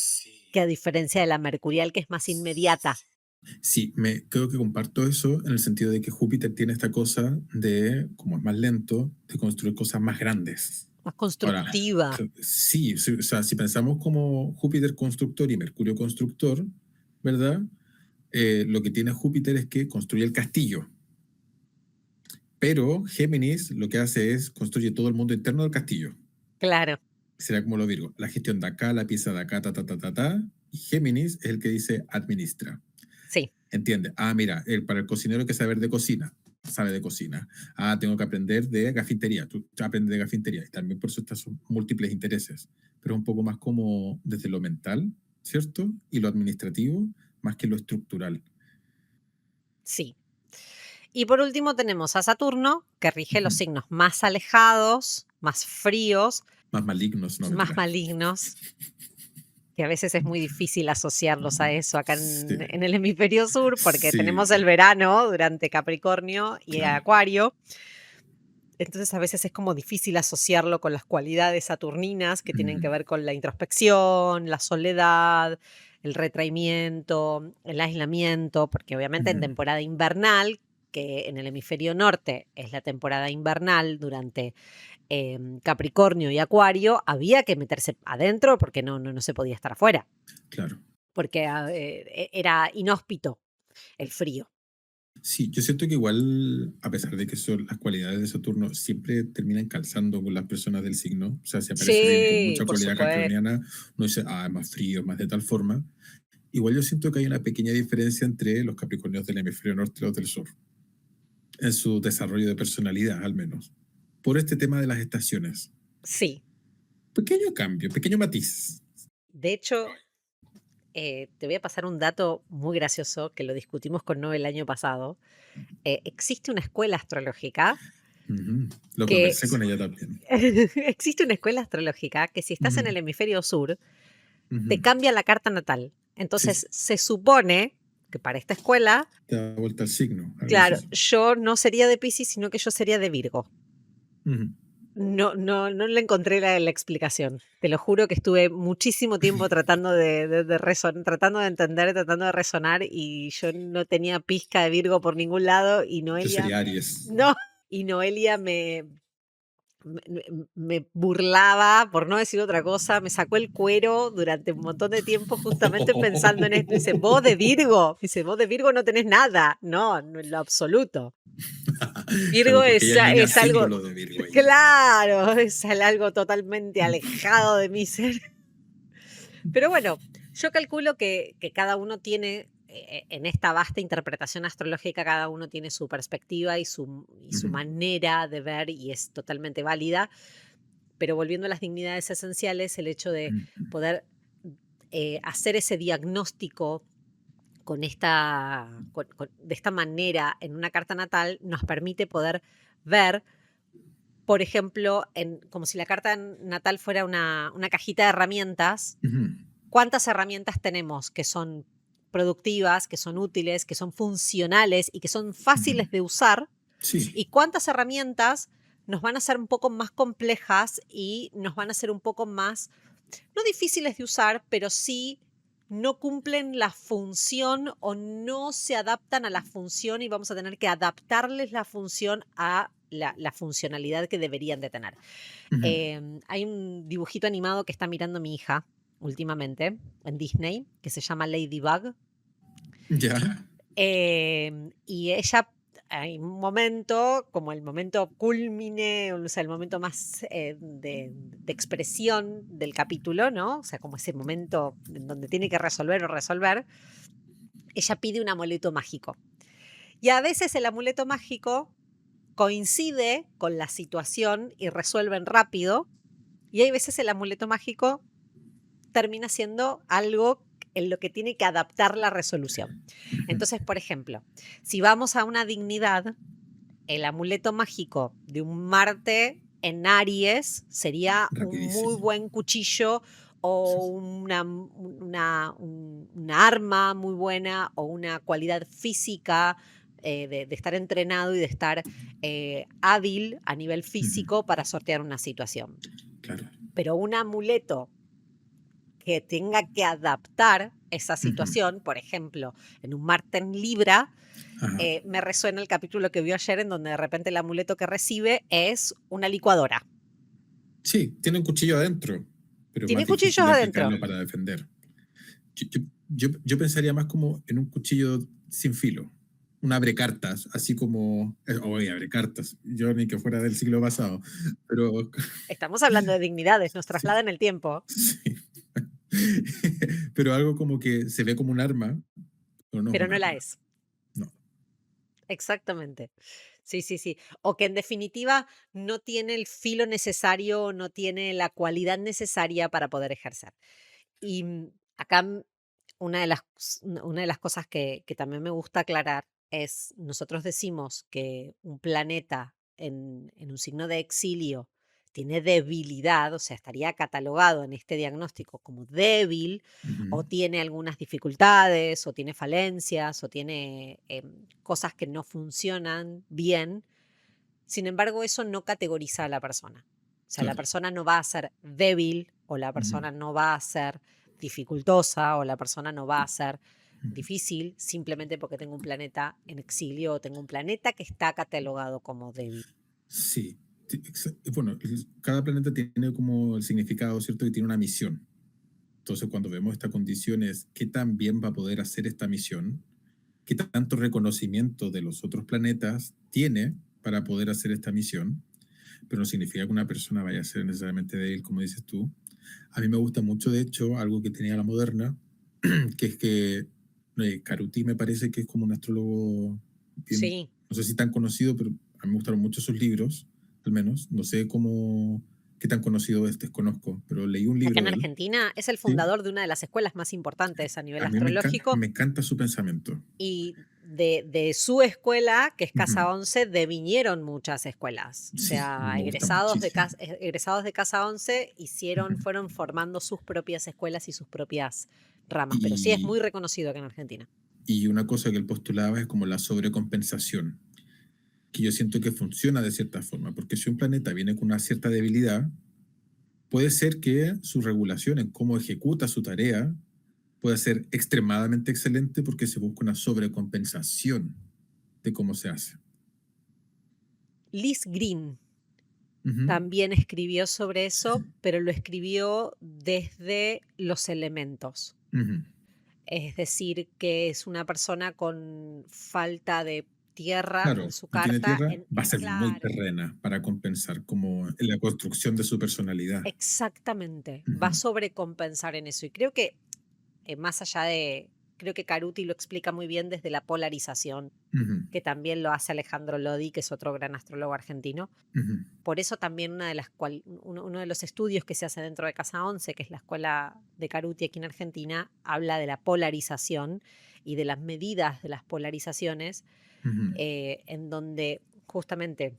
que a diferencia de la mercurial, que es más inmediata. Sí, creo que comparto eso en el sentido de que Júpiter tiene esta cosa de, como es más lento, de construir cosas más grandes. Más Ahora, constructiva. sí, sí, o sea, si pensamos como Júpiter constructor y Mercurio constructor, ¿verdad? Lo que tiene Júpiter es que construye el castillo, pero Géminis lo que hace es construye todo el mundo interno del castillo. Claro, Será como lo Virgo, la gestión de acá, la pieza de acá, ta, ta, ta, ta, ta, y Géminis es el que dice administra. sí, Entiende. Ah, mira, para el cocinero hay que saber de cocina. Sabe de cocina. Ah, tengo que aprender de gafintería. Tú aprendes de gafintería. Y también por eso están sus múltiples intereses. Pero un poco más como desde lo mental, ¿cierto? Y lo administrativo, más que lo estructural. sí. Y por último tenemos a Saturno, que rige los Ujú. signos más alejados, más fríos, Más malignos, no más mentira. malignos, que a veces es muy difícil asociarlos a eso acá Sí, en el hemisferio sur, porque sí, tenemos sí, el verano durante Capricornio y claro. Acuario. Entonces a veces es como difícil asociarlo con las cualidades saturninas que tienen que Ujú, ver con la introspección, la soledad, el retraimiento, el aislamiento, porque obviamente en ujú. temporada invernal, que en el hemisferio norte es la temporada invernal durante Capricornio y Acuario, había que meterse adentro porque no se podía estar afuera, Claro. porque era inhóspito el frío. Sí, yo siento que igual, a pesar de que son las cualidades de Saturno, siempre terminan calzando con las personas del signo. O sea, si aparece alguien con Sí, mucha por cualidad supuesto. capricorniana, uno dice, ah, es más frío, más de tal forma. Igual yo siento que hay una pequeña diferencia entre los capricornios del hemisferio norte y los del sur, en su desarrollo de personalidad, al menos. Por este tema de las estaciones. Sí. Pequeño cambio, pequeño matiz. De hecho, te voy a pasar un dato muy gracioso que lo discutimos con Noé el año pasado. Existe una escuela astrológica Ujú. Lo que conversé con ella también. existe una escuela astrológica que si estás en Ujú, el hemisferio sur, te ujú. cambia la carta natal. Sí, sí, Entonces, se supone que para esta escuela, te da vuelta al signo, algo claro, así. yo no sería de Piscis, sino que yo sería de Virgo. Ujú. No le encontré la explicación. Te lo juro que estuve muchísimo tiempo tratando tratando de entender, tratando de resonar, y yo no tenía pizca de Virgo por ningún lado, y Yo Noelia, sería Aries. no, y Noelia me burlaba, por no decir otra cosa, me sacó el cuero durante un montón de tiempo justamente pensando en esto. Dice, vos de Virgo, dice, vos de Virgo no tenés nada. No, no en lo absoluto. Virgo Claro, porque ella es niña es algo, símbolo de Virgo ahí. claro, es algo totalmente alejado de mi ser. Pero bueno, yo calculo que cada uno tiene, en esta vasta interpretación astrológica, cada uno tiene su perspectiva y su Ujú. manera de ver y es totalmente válida. Pero volviendo a las dignidades esenciales, el hecho de poder hacer ese diagnóstico de esta manera en una carta natal nos permite poder ver, por ejemplo, como si la carta natal fuera una cajita de herramientas, cuántas herramientas tenemos que son productivas, que son útiles, que son funcionales y que son fáciles de usar, Sí. y cuántas herramientas nos van a ser un poco más complejas y nos van a ser un poco más, no difíciles de usar, pero sí no cumplen la función o no se adaptan a la función y vamos a tener que adaptarles la función a la funcionalidad que deberían de tener. Hay un dibujito animado que está mirando mi hija últimamente en Disney que se llama Ladybug. Ya. Y ella, hay un momento, como el momento culmine, o sea, el momento más de expresión del capítulo, ¿no? O sea, como ese momento en donde tiene que resolver, ella pide un amuleto mágico. Y a veces el amuleto mágico coincide con la situación y resuelven rápido, y hay veces el amuleto mágico termina siendo algo en lo que tiene que adaptar la resolución. Entonces, por ejemplo, si vamos a una dignidad, el amuleto mágico de un Marte en Aries sería un muy buen cuchillo o una arma muy buena o una cualidad física de estar entrenado y de estar hábil a nivel físico para sortear una situación. Claro. Pero un amuleto que tenga que adaptar esa situación, por ejemplo, en un Marte en Libra, me resuena el capítulo que vio ayer en donde de repente el amuleto que recibe es una licuadora. Sí, tiene un cuchillo adentro, pero Tiene más difícil cuchillos de adentro. aplicarlo para defender. Yo pensaría más como en un cuchillo sin filo, un abrecartas, así como, oye, abrecartas, yo ni que fuera del siglo pasado, pero... Estamos hablando de dignidades, nos traslada en el tiempo. Sí. Pero algo como que se ve como un arma, pero no es Pero un no la arma. es. No. Exactamente. Sí, sí, sí. O que en definitiva no tiene el filo necesario, no tiene la cualidad necesaria para poder ejercer. Y acá una de las cosas que también me gusta aclarar es, nosotros decimos que un planeta en un signo de exilio tiene debilidad, o sea, estaría catalogado en este diagnóstico como débil, o tiene algunas dificultades, o tiene falencias, o tiene cosas que no funcionan bien. Sin embargo, eso no categoriza a la persona. O sea, la Claro. persona no va a ser débil, o la persona no va a ser dificultosa, o la persona no va a ser difícil simplemente porque tengo un planeta en exilio o tengo un planeta que está catalogado como débil. Sí. Bueno, cada planeta tiene como el significado, ¿cierto? Y tiene una misión. Entonces, cuando vemos esta condición es qué tan bien va a poder hacer esta misión, qué tanto reconocimiento de los otros planetas tiene para poder hacer esta misión, pero no significa que una persona vaya a ser necesariamente débil, como dices tú. A mí me gusta mucho, de hecho, algo que tenía la moderna, que es que Caruti me parece que es como un astrólogo bien, Sí. no sé si tan conocido, pero a mí me gustaron mucho sus libros, al menos. No sé qué tan conocido es, desconozco, pero leí un Acá libro en de él. Argentina es el ¿Sí? fundador de una de las escuelas más importantes a nivel A mí astrológico, me encanta su pensamiento. y de su escuela, que es Casa Ujú. 11, devinieron muchas escuelas. O Sí, sea, me gusta muchísimo. egresados de Casa 11 Ujú. fueron formando sus propias escuelas y sus propias ramas, pero sí es Y, muy reconocido acá en Argentina. y una cosa que él postulaba es como la sobrecompensación, que yo siento que funciona de cierta forma, porque si un planeta viene con una cierta debilidad, puede ser que su regulación en cómo ejecuta su tarea pueda ser extremadamente excelente porque se busca una sobrecompensación de cómo se hace. Liz Green Ujú. también escribió sobre Sí. eso, pero lo escribió desde los elementos. Ujú. Es decir, que es una persona con falta de tierra Claro, en su no tiene carta. tierra, va a ser muy Claro, terrena para compensar como en la construcción de su personalidad. exactamente. Va a Ujú. sobrecompensar en eso. Y creo que más allá de creo que Caruti lo explica muy bien desde la polarización, Ujú, que también lo hace Alejandro Lodi, que es otro gran astrólogo argentino. ujú, Por eso también uno de los estudios que se hace dentro de Casa 11, que es la escuela de Caruti aquí en Argentina, habla de la polarización y de las medidas de las polarizaciones, ujú. en donde justamente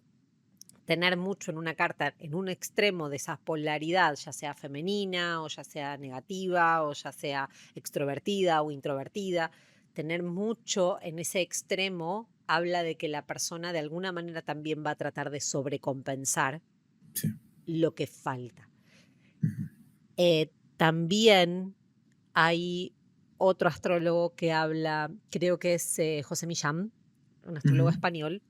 tener mucho en una carta, en un extremo de esa polaridad, ya sea femenina o ya sea negativa o ya sea extrovertida o introvertida, tener mucho en ese extremo habla de que la persona de alguna manera también va a tratar de sobrecompensar Sí. lo que falta. Ujú, También hay otro astrólogo que habla, creo que es José Millán, un astrólogo ujú. español,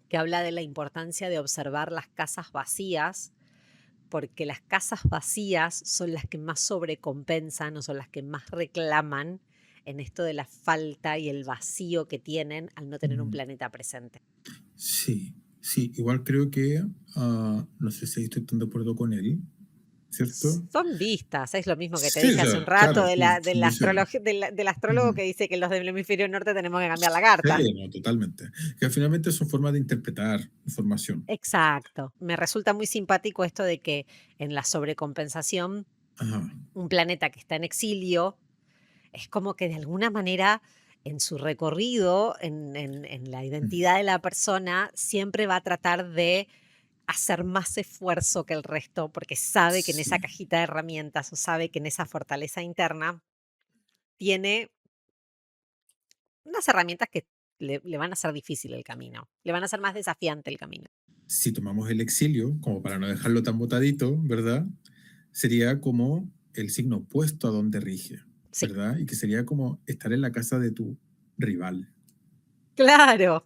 que habla de la importancia de observar las casas vacías, porque las casas vacías son las que más sobrecompensan o son las que más reclaman en esto de la falta y el vacío que tienen al no tener un Mm, planeta presente. sí, sí, igual creo que, no sé si estoy tan de acuerdo con él, ¿cierto? Son vistas, es lo mismo que te Sí, o dije hace un sea, rato claro, sí, de son la visiones. del astrólogo Ujú. que dice que los del hemisferio norte tenemos que cambiar la carta. Sí, no, totalmente. Que finalmente son formas de interpretar información. Exacto. Me resulta muy simpático esto de que en la sobrecompensación, Ajá, un planeta que está en exilio es como que de alguna manera en su recorrido, en la ujú, identidad de la persona, siempre va a tratar de hacer más esfuerzo que el resto, porque sabe que en esa sí, cajita de herramientas o sabe que en esa fortaleza interna tiene unas herramientas que le van a hacer difícil el camino, le van a hacer más desafiante el camino. si tomamos el exilio, como para no dejarlo tan botadito, ¿verdad? Sería como el signo opuesto a donde rige, Sí, ¿verdad? Y que sería como estar en la casa de tu rival. claro.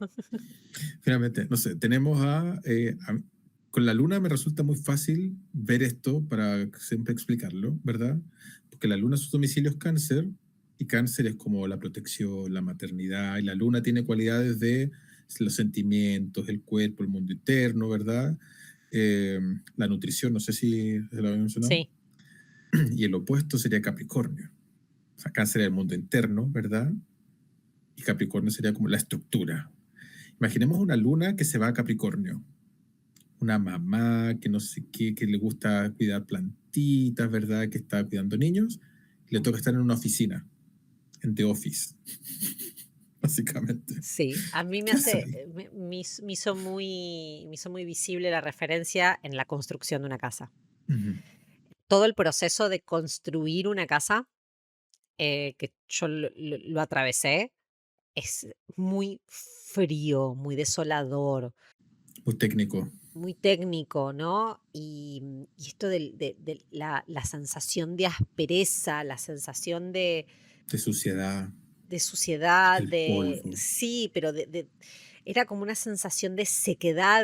Finalmente, no sé, tenemos con la luna me resulta muy fácil ver esto para siempre explicarlo, ¿verdad? Porque la luna su domicilio es cáncer y cáncer es como la protección, la maternidad y la luna tiene cualidades de los sentimientos, el cuerpo, el mundo interno, ¿verdad? La nutrición, no sé si se lo había mencionado. Sí, Y el opuesto sería Capricornio. O sea, cáncer es el mundo interno, ¿verdad? Y Capricornio sería como la estructura. Imaginemos una luna que se va a Capricornio, una mamá que no sé qué, que le gusta cuidar plantitas, ¿verdad? Que está cuidando niños, y le toca estar en una oficina, en The Office, básicamente. sí. A mí me ¿Qué hace hace, ahí? me hizo muy visible la referencia en la construcción de una casa. Ujú. Todo el proceso de construir una casa, que yo lo atravesé, es muy frío, muy desolador, Muy técnico, muy técnico, ¿no? Y esto de la sensación de aspereza, la sensación de suciedad, de suciedad, el polvo. sí, pero era como una sensación de sequedad,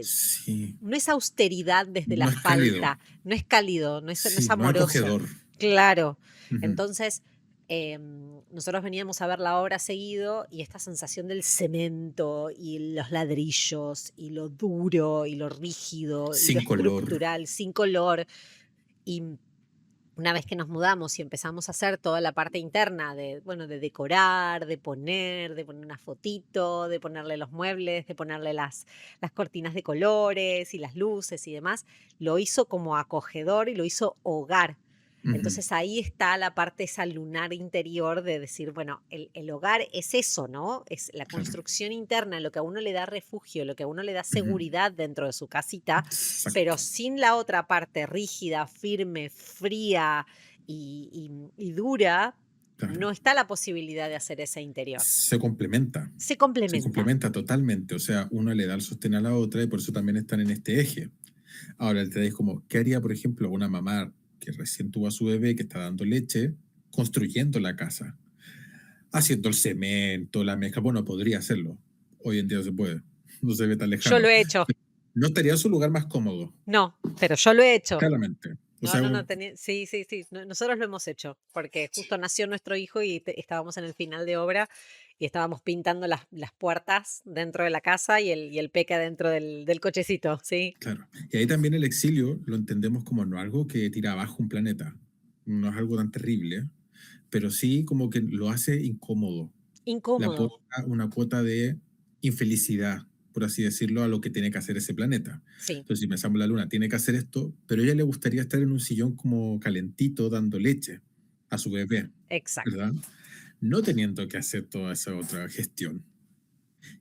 Sí, no es austeridad desde la no es cálido, falta, no es cálido, no es sí, no amoroso. acogedor. Claro. Ujú. Entonces, nosotros veníamos a ver la obra seguido y esta sensación del cemento y los ladrillos y lo duro y lo rígido y lo Sin color. estructural, sin color. Y una vez que nos mudamos y empezamos a hacer toda la parte interna de, bueno, de decorar, de poner una fotito, de ponerle los muebles, de ponerle las cortinas de colores y las luces y demás, lo hizo como acogedor y lo hizo hogar. Ujú. Entonces ahí está la parte esa lunar interior de decir, bueno, el hogar es eso, ¿no? Es la Claro. construcción interna, lo que a uno le da refugio, lo que a uno le da Ujú. seguridad dentro de su casita, pero Exacto. sin la otra parte rígida, firme, fría y dura, Claro. no está la posibilidad de hacer ese interior. Se complementa. Se Se complementa. complementa totalmente. O sea, uno le da el sostén a la otra y por eso también están en este eje. Ahora, el detalle es como, ¿qué haría, por ejemplo, una mamá que recién tuvo a su bebé, que está dando leche, construyendo la casa, haciendo el cemento, la mezcla? Bueno, podría hacerlo. Hoy en día no se puede. No se ve tan Yo lo lejano. he hecho. No estaría en su lugar más cómodo, No, pero yo lo he hecho. claramente. O No, sea, no, no, sí, sí, sí, nosotros lo hemos hecho, porque justo nació nuestro hijo y estábamos en el final de obra y estábamos pintando las puertas dentro de la casa y el peque dentro del cochecito, ¿sí? claro. Y ahí también el exilio lo entendemos como no algo que tira abajo un planeta. No es algo tan terrible, pero sí como que lo hace incómodo. Le Incómodo. aporta una cuota de infelicidad, por así decirlo, a lo que tiene que hacer ese planeta. Sí, Entonces, si pensamos la Luna, tiene que hacer esto, pero a ella le gustaría estar en un sillón como calentito, dando leche a su bebé, exacto. ¿verdad? No teniendo que hacer toda esa otra gestión.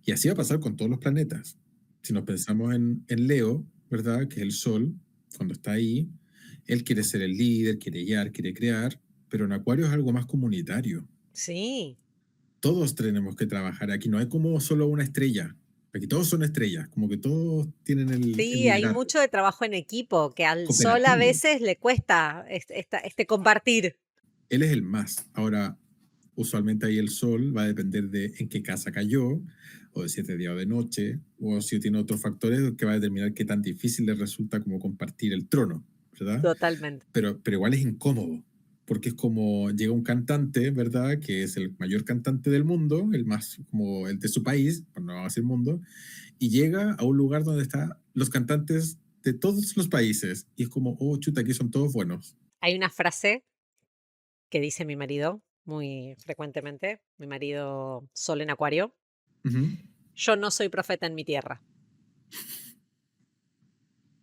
Y así va a pasar con todos los planetas. Si nos pensamos en Leo, ¿verdad? Que es el Sol, cuando está ahí, él quiere ser el líder, quiere guiar, quiere crear, pero en Acuario es algo más comunitario. Sí, Todos tenemos que trabajar aquí, no hay como solo una estrella. Aquí todos son estrellas, como que todos tienen el sí, hay liderazgo mucho de trabajo en equipo que al sol a cooperativo. veces le cuesta compartir. Él es el más. Ahora, usualmente ahí el sol va a depender de en qué casa cayó, o de si es de día o de noche, o si tiene otros factores que va a determinar qué tan difícil le resulta como compartir el trono, ¿verdad? Totalmente. Pero igual es incómodo, porque es como llega un cantante, ¿verdad? Que es el mayor cantante del mundo, el más como el de su país, bueno, no vamos a decir mundo, y llega a un lugar donde están los cantantes de todos los países, y es como, oh, chuta, aquí son todos buenos. Hay una frase que dice mi marido muy frecuentemente, mi marido Sol en Acuario: Ujú. yo no soy profeta en mi tierra.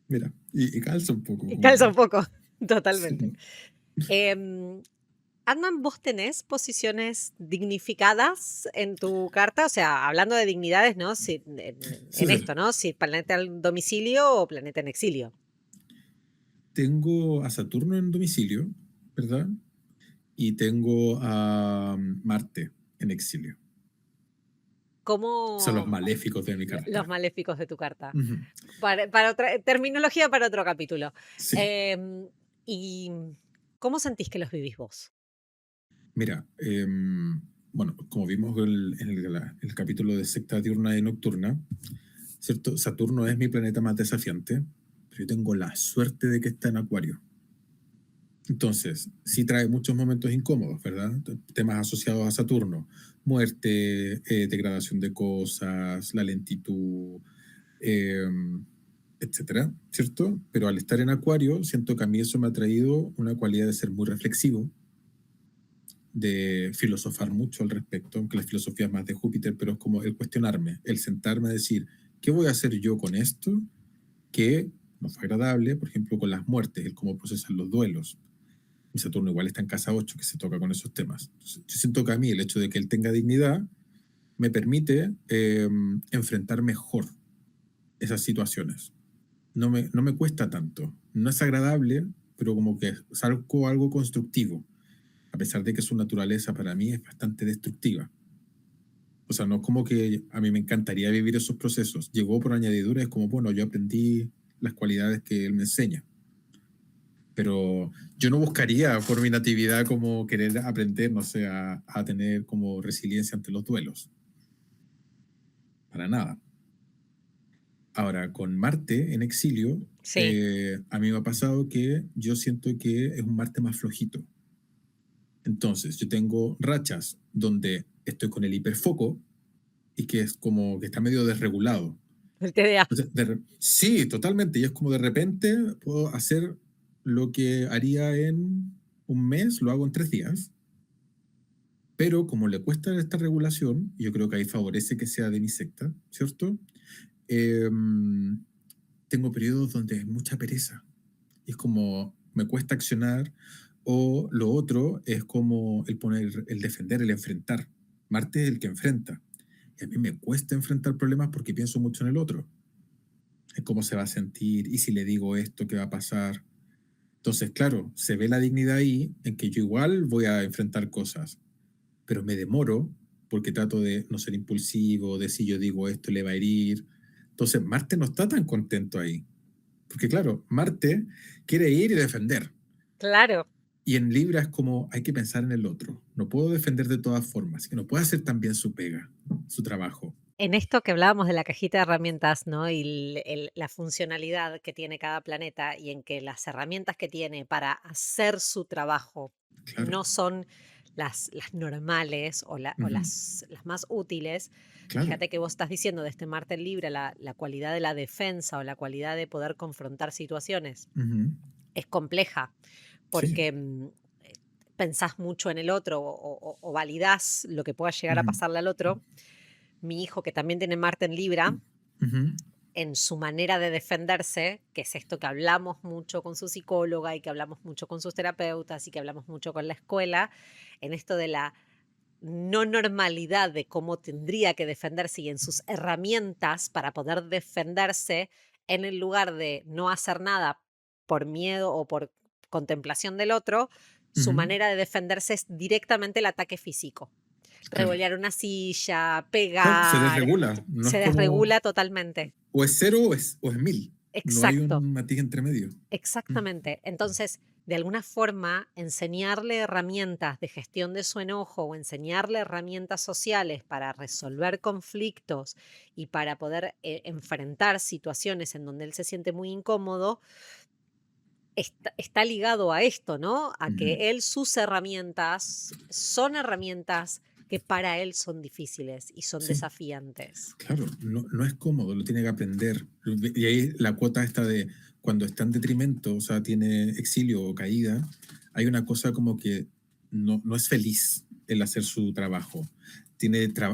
Mira, y calza un poco Y calza un como... poco, totalmente. Sí. Em, Adnan, ¿vos tenés posiciones dignificadas en tu carta? O sea, hablando de dignidades, ¿no? Si, Sí, en sí. esto, ¿no? Si planeta en domicilio o planeta en exilio. Tengo a Saturno en domicilio, ¿verdad? Y tengo a Marte en exilio. Son los ¿Cómo maléficos de mi los carta. maléficos de tu carta? Ujú. Para otra, terminología para otro capítulo. Sí, Em, ¿Y cómo sentís que los vivís vos? mira, bueno, como vimos en el capítulo de secta diurna y nocturna, ¿cierto? Saturno es mi planeta más desafiante, pero yo tengo la suerte de que está en Acuario. Entonces, sí trae muchos momentos incómodos, ¿verdad? Temas asociados a Saturno, muerte, degradación de cosas, la lentitud, eh, etcétera, ¿cierto? Pero al estar en Acuario, siento que a mí eso me ha traído una cualidad de ser muy reflexivo, de filosofar mucho al respecto, aunque la filosofía es más de Júpiter, pero es como el cuestionarme, el sentarme a decir, ¿qué voy a hacer yo con esto? Que no fue agradable, por ejemplo, con las muertes, el cómo procesar los duelos. Mi Saturno igual está en casa 8 que se toca con esos temas. Entonces, yo siento que a mí el hecho de que él tenga dignidad me permite enfrentar mejor esas situaciones. No me cuesta tanto. No es agradable, pero como que salgo algo constructivo, a pesar de que su naturaleza para mí es bastante destructiva. O sea, no es como que a mí me encantaría vivir esos procesos. Llegó por añadidura, es como, bueno, yo aprendí las cualidades que él me enseña. Pero yo no buscaría por mi natividad como querer aprender, no sé, a tener como resiliencia ante los duelos. Para nada. Ahora, con Marte en exilio, Sí, a mí me ha pasado que yo siento que es un Marte más flojito. Entonces, yo tengo rachas donde estoy con el hiperfoco y que es como que está medio desregulado. el TDA. Entonces, sí, totalmente. Y es como de repente puedo hacer lo que haría en un mes, lo hago en 3 días. Pero como le cuesta esta regulación, y yo creo que ahí favorece que sea de mi secta, ¿cierto? Eh, tengo periodos donde hay mucha pereza. Y es como me cuesta accionar. O lo otro es como el poner, el defender, el enfrentar. Marte es el que enfrenta. Y a mí me cuesta enfrentar problemas porque pienso mucho en el otro. En cómo se va a sentir, y si le digo esto, ¿qué va a pasar? Entonces, claro, se ve la dignidad ahí en que yo igual voy a enfrentar cosas, pero me demoro porque trato de no ser impulsivo, de si yo digo esto le va a herir. Entonces, Marte no está tan contento ahí, porque claro, Marte quiere ir y defender. Claro. Y en Libra es como hay que pensar en el otro. No puedo defender de todas formas, que no puede hacer también su pega, su trabajo. En esto que hablábamos de la cajita de herramientas, ¿no? Y la funcionalidad que tiene cada planeta y en que las herramientas que tiene para hacer su trabajo Claro, no son las normales o ujú, las más útiles. claro, Fíjate que vos estás diciendo de este Marte en Libra, la cualidad de la defensa o la cualidad de poder confrontar situaciones ujú, es compleja sí, porque pensás mucho en el otro o validás lo que pueda llegar a Ujú, pasarle al otro. Mi hijo, que también tiene Marte en Libra, ujú, en su manera de defenderse, que es esto que hablamos mucho con su psicóloga y que hablamos mucho con sus terapeutas y que hablamos mucho con la escuela, en esto de la no normalidad de cómo tendría que defenderse y en sus herramientas para poder defenderse, en el lugar de no hacer nada por miedo o por contemplación del otro, su ujú. manera de defenderse es directamente el ataque físico. Claro. Revolear una silla, Claro, se pegar, desregula. No es se como desregula totalmente. o es cero o es mil. No hay Exacto. un matiz entre medio. Mm, Exactamente. Entonces, de alguna forma, enseñarle herramientas de gestión de su enojo o enseñarle herramientas sociales para resolver conflictos y para poder enfrentar situaciones en donde él se siente muy incómodo, está ligado a esto, ¿no? A ujú. que él, sus herramientas, son herramientas que para él son difíciles y son Sí, desafiantes. claro, no es cómodo, lo tiene que aprender. Y ahí la cuota esta de cuando está en detrimento, o sea, tiene exilio o caída, hay una cosa como que no es feliz el hacer su trabajo.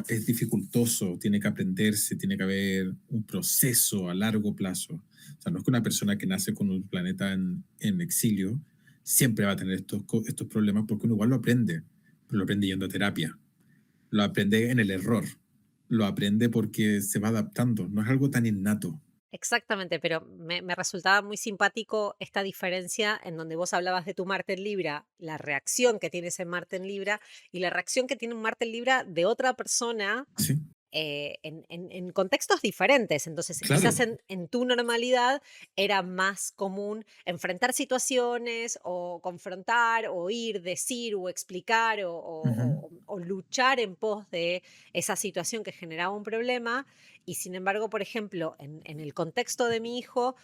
Es dificultoso, tiene que aprenderse, tiene que haber un proceso a largo plazo. O sea, no es que una persona que nace con un planeta en exilio siempre va a tener estos problemas porque uno igual lo aprende, pero lo aprende yendo a terapia, lo aprende en el error, lo aprende porque se va adaptando, no es algo tan innato. Exactamente, pero me resultaba muy simpático esta diferencia en donde vos hablabas de tu Marte en Libra, la reacción que tiene ese Marte en Libra y la reacción que tiene un Marte en Libra de otra persona Sí, en contextos diferentes. Entonces, quizás claro. en tu normalidad era más común enfrentar situaciones o confrontar o ir, decir o explicar Ujú, o luchar en pos de esa situación que generaba un problema. Y sin embargo, por ejemplo, en el contexto de mi hijo,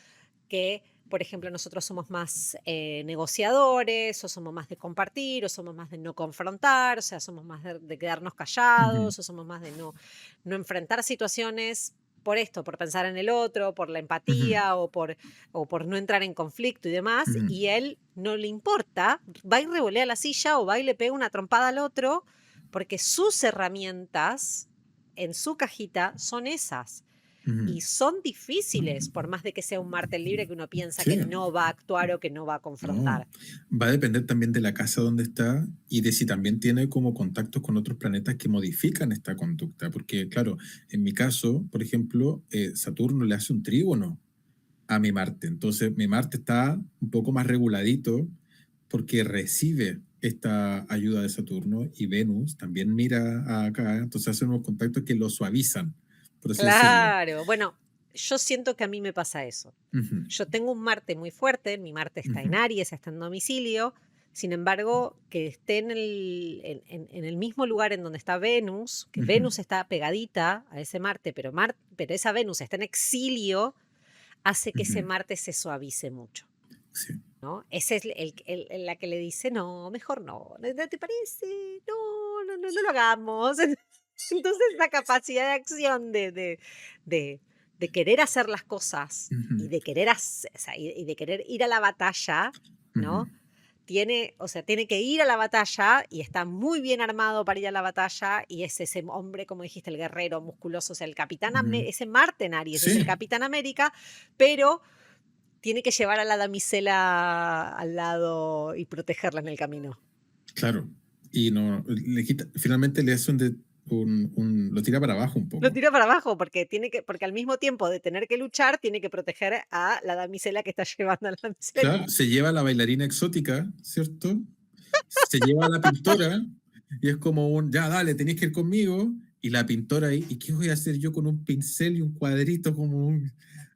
que, por ejemplo, nosotros somos más negociadores, o somos más de compartir, o somos más de no confrontar, o sea, somos más de quedarnos ujú, callados, o somos más de no enfrentar situaciones por esto, por pensar en el otro, por la ujú, empatía o por no entrar en conflicto y demás, ujú. y él no le importa, va y revolea la silla o va y le pega una trompada al otro, porque sus herramientas en su cajita son esas. Ujú. Y son difíciles, por más de que sea un Marte libre que uno piensa que Sí, no va a actuar o que no va a no. confrontar. Va a depender también de la casa donde está y de si también tiene como contactos con otros planetas que modifican esta conducta. Porque, claro, en mi caso, por ejemplo, Saturno le hace un trígono a mi Marte. Entonces, mi Marte está un poco más reguladito porque recibe esta ayuda de Saturno y Venus también mira acá. Entonces, hacen unos contactos que lo suavizan, por así decirlo. Claro, bueno, yo siento que a mí me pasa eso. Ujú, Yo tengo un Marte muy fuerte, mi Marte está ujú, en Aries, está en domicilio, sin embargo, que esté en el mismo lugar en donde está Venus, que ujú, Venus está pegadita a ese Marte, pero esa Venus está en exilio, hace que ese ujú. Marte se suavice mucho. Sí. ¿No? Ese es la que le dice, no, mejor no, ¿no te parece? No, no lo hagamos. Entonces la capacidad de acción de, de querer hacer las cosas Ujú, y de querer, o sea, y de querer ir a la batalla, ujú, ¿no? Tiene, o sea, tiene que ir a la batalla y está muy bien armado para ir a la batalla y es ese hombre, como dijiste, el guerrero musculoso, o sea, el capitán, ujú. ese Marte en Aries es el Sí, capitán América, pero tiene que llevar a la damisela al lado y protegerla en el camino. claro. Y no, le quita, finalmente le hace lo tira para abajo un Lo poco. tira para abajo porque al mismo tiempo de tener que luchar, tiene que proteger a la damisela que está llevando a la damisela. Claro, se lleva a la bailarina exótica, ¿cierto? Se lleva a la pintora y es como ya dale, tenéis que ir conmigo. Y la pintora ahí, ¿y qué voy a hacer yo con un pincel y un cuadrito como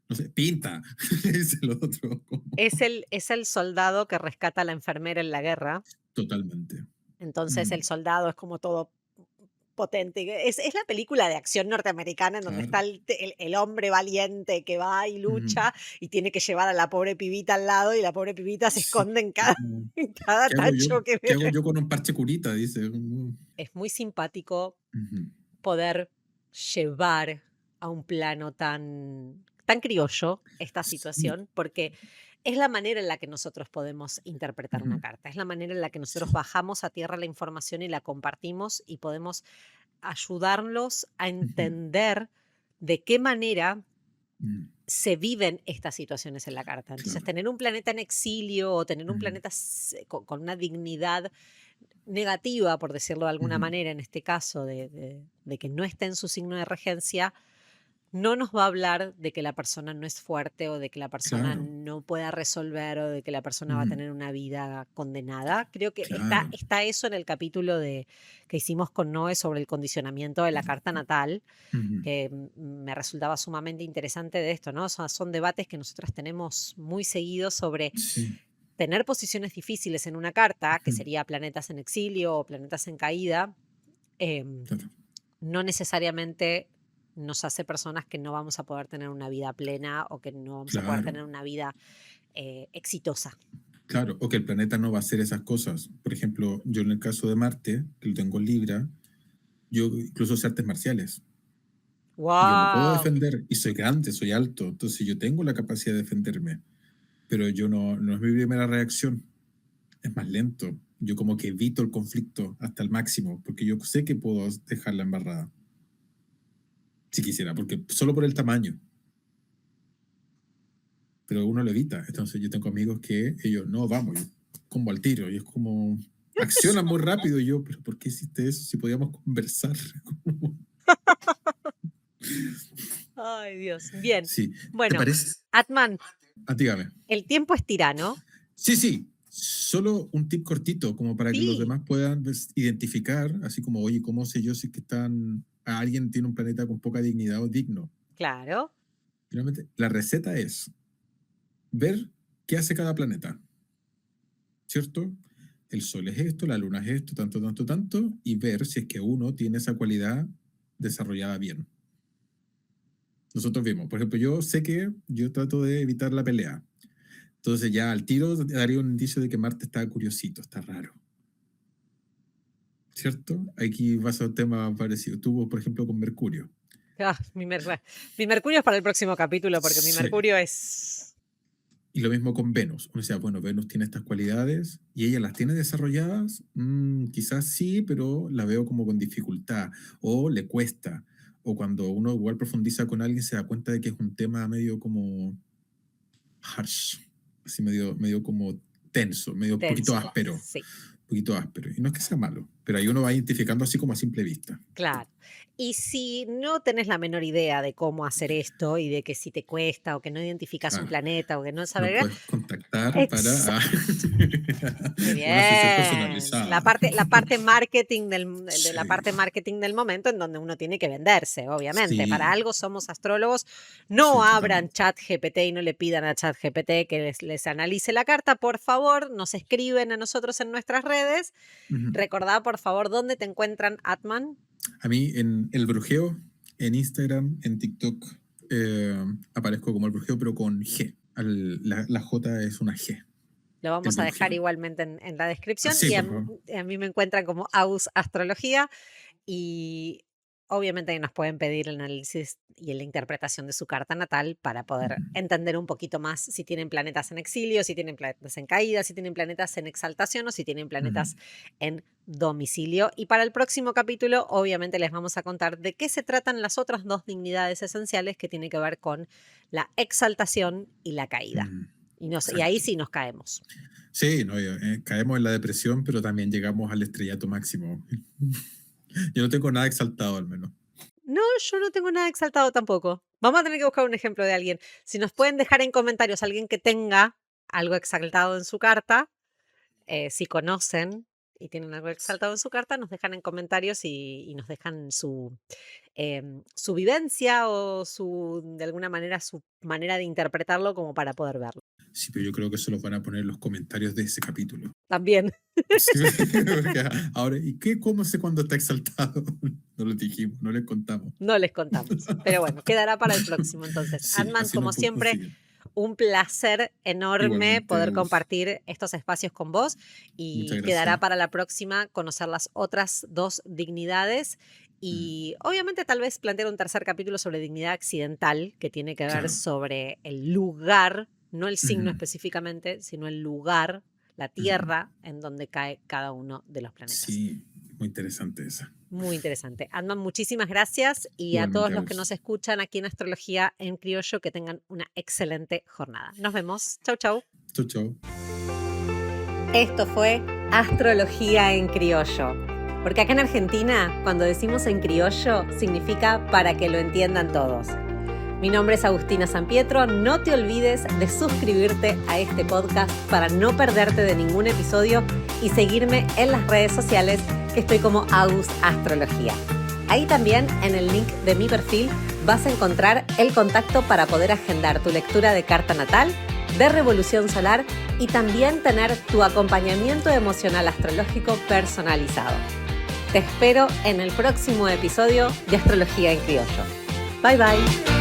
no sé, pinta? Dice el otro, Es el soldado que rescata a la enfermera en la guerra. totalmente. Entonces el Mm, soldado es como todo potente. Es la película de acción norteamericana en donde claro. está el hombre valiente que va y Mm. lucha y tiene que llevar a la pobre pibita al lado y la pobre pibita se Sí, esconde como, en cada ¿qué hago yo? tacho que ¿Qué ve. hago yo con un parche curita? Dice. Es muy simpático Ujú, poder llevar a un plano tan criollo esta situación, porque es la manera en la que nosotros podemos interpretar una carta, es la manera en la que nosotros bajamos a tierra la información y la compartimos y podemos ayudarlos a entender de qué manera se viven estas situaciones en la carta. Entonces, Claro. tener un planeta en exilio o tener un planeta con una dignidad negativa, por decirlo de alguna manera, en este caso, de que no esté en su signo de regencia, no nos va a hablar de que la persona no es fuerte o de que la persona Claro. no pueda resolver o de que la persona va a tener una vida condenada. Creo que Claro. está eso en el capítulo que hicimos con Noé sobre el condicionamiento de la carta natal, que me resultaba sumamente interesante de esto, ¿no? O sea, son debates que nosotras tenemos muy seguidos sobre Sí. tener posiciones difíciles en una carta, que sería planetas en exilio o planetas en caída, Claro. no necesariamente nos hace personas que no vamos a poder tener una vida plena o que no vamos a poder tener Claro. una vida exitosa. Claro, o que el planeta no va a hacer esas cosas. Por ejemplo, yo en el caso de Marte, que lo tengo en Libra, yo incluso sé artes marciales. Y yo me puedo ¡Wow! defender, y soy grande, soy alto, entonces yo tengo la capacidad de defenderme, pero yo no es mi primera reacción, es más lento. Yo como que evito el conflicto hasta el máximo, porque yo sé que puedo dejarla embarrada, si quisiera, porque solo por el tamaño, pero uno lo evita. Entonces yo tengo amigos que ellos, no, vamos, yo como al tiro, y es como, accionan muy rápido, y yo, pero ¿por qué hiciste eso si podíamos conversar? Ay, Dios. Bien. Sí, ¿te Bueno, parece? Atman, Dígame. el tiempo es tirano. Sí, sí. Solo un tip cortito, como para que los Sí, demás puedan identificar, así como, oye, ¿cómo sé yo si es que alguien tiene un planeta con poca dignidad o digno? claro. Finalmente, la receta es ver qué hace cada planeta, ¿cierto? El Sol es esto, la Luna es esto, tanto, tanto, tanto, y ver si es que uno tiene esa cualidad desarrollada bien. Nosotros vimos, por ejemplo, yo sé que yo trato de evitar la pelea. Entonces ya al tiro daría un indicio de que Marte está curiosito, está raro. ¿Cierto? Aquí vas a un tema parecido. Tuvo, por ejemplo, con Mercurio. Mi Mercurio es para el próximo capítulo porque mi Sí. Mercurio es... Y lo mismo con Venus. O sea, bueno, Venus tiene estas cualidades y ella las tiene desarrolladas. Quizás sí, pero la veo como con dificultad o le cuesta. O cuando uno igual profundiza con alguien se da cuenta de que es un tema medio como harsh, así medio como tenso, medio poquito Tenso. áspero. Sí. Poquito áspero. Y no es que sea malo, pero ahí uno va identificando así como a simple vista. Claro. Y si no tenés la menor idea de cómo hacer esto y de que si te cuesta o que no identificas un Claro. planeta o que no Nos sabes, puedes contactar para exacto. Muy una sesión bien. personalizada. La parte marketing de la Sí, parte marketing del momento en donde uno tiene que venderse, obviamente. Para sí, algo somos astrólogos. No sí, abran totalmente. ChatGPT y no le pidan a ChatGPT que les analice la carta. Por favor, nos escriben a nosotros en nuestras redes. Ujú. Recordá, por favor, dónde te encuentran, Atman. A mí en El Brujeo, en Instagram, en TikTok, aparezco como El Brujeo, pero con G. La J es una G. Lo El vamos a dejar Brujeo. igualmente en la descripción. Sí, Y por favor. a mí me encuentran como Aus Astrología. Y obviamente ahí nos pueden pedir el análisis y la interpretación de su carta natal para poder entender un poquito más si tienen planetas en exilio, si tienen planetas en caída, si tienen planetas en exaltación o si tienen planetas en domicilio. Y para el próximo capítulo, obviamente les vamos a contar de qué se tratan las otras dos dignidades esenciales que tienen que ver con la exaltación y la caída. Y ahí Exacto. sí nos caemos. Sí, no, caemos en la depresión, pero también llegamos al estrellato máximo. Yo no tengo nada exaltado, al menos. No, yo no tengo nada exaltado tampoco. Vamos a tener que buscar un ejemplo de alguien. Si nos pueden dejar en comentarios alguien que tenga algo exaltado en su carta, si conocen y tienen algo exaltado en su carta, nos dejan en comentarios y nos dejan su vivencia o de alguna manera su manera de interpretarlo como para poder verlo. Sí, pero yo creo que eso los van a poner en los comentarios de ese capítulo. También. Sí, porque ahora, ¿y qué? ¿Cómo sé cuándo está exaltado? No lo dijimos, no les contamos. No les contamos. Pero bueno, quedará para el próximo entonces. Sí, Adman, así como nos siempre, consiguen. un placer enorme Igualmente, poder Luz. compartir estos espacios con vos Muchas y quedará gracias. para la próxima conocer las otras dos dignidades y obviamente tal vez plantear un tercer capítulo sobre dignidad accidental que tiene que ver Claro. sobre el lugar no el signo específicamente, sino el lugar, la tierra en donde cae cada uno de los planetas. Sí, muy interesante esa. Muy interesante. Adman, muchísimas gracias y Igualmente, a todos los que Agus. nos escuchan aquí en Astrología en Criollo, que tengan una excelente jornada. Nos vemos. Chau, chau. Chau, chau. Esto fue Astrología en Criollo. Porque acá en Argentina, cuando decimos en criollo, significa para que lo entiendan todos. Mi nombre es Agustina Sampietro. No te olvides de suscribirte a este podcast para no perderte de ningún episodio y seguirme en las redes sociales, que estoy como Agus Astrología. Ahí también, en el link de mi perfil, vas a encontrar el contacto para poder agendar tu lectura de carta natal, de revolución solar y también tener tu acompañamiento emocional astrológico personalizado. Te espero en el próximo episodio de Astrología en Criollo. Bye bye.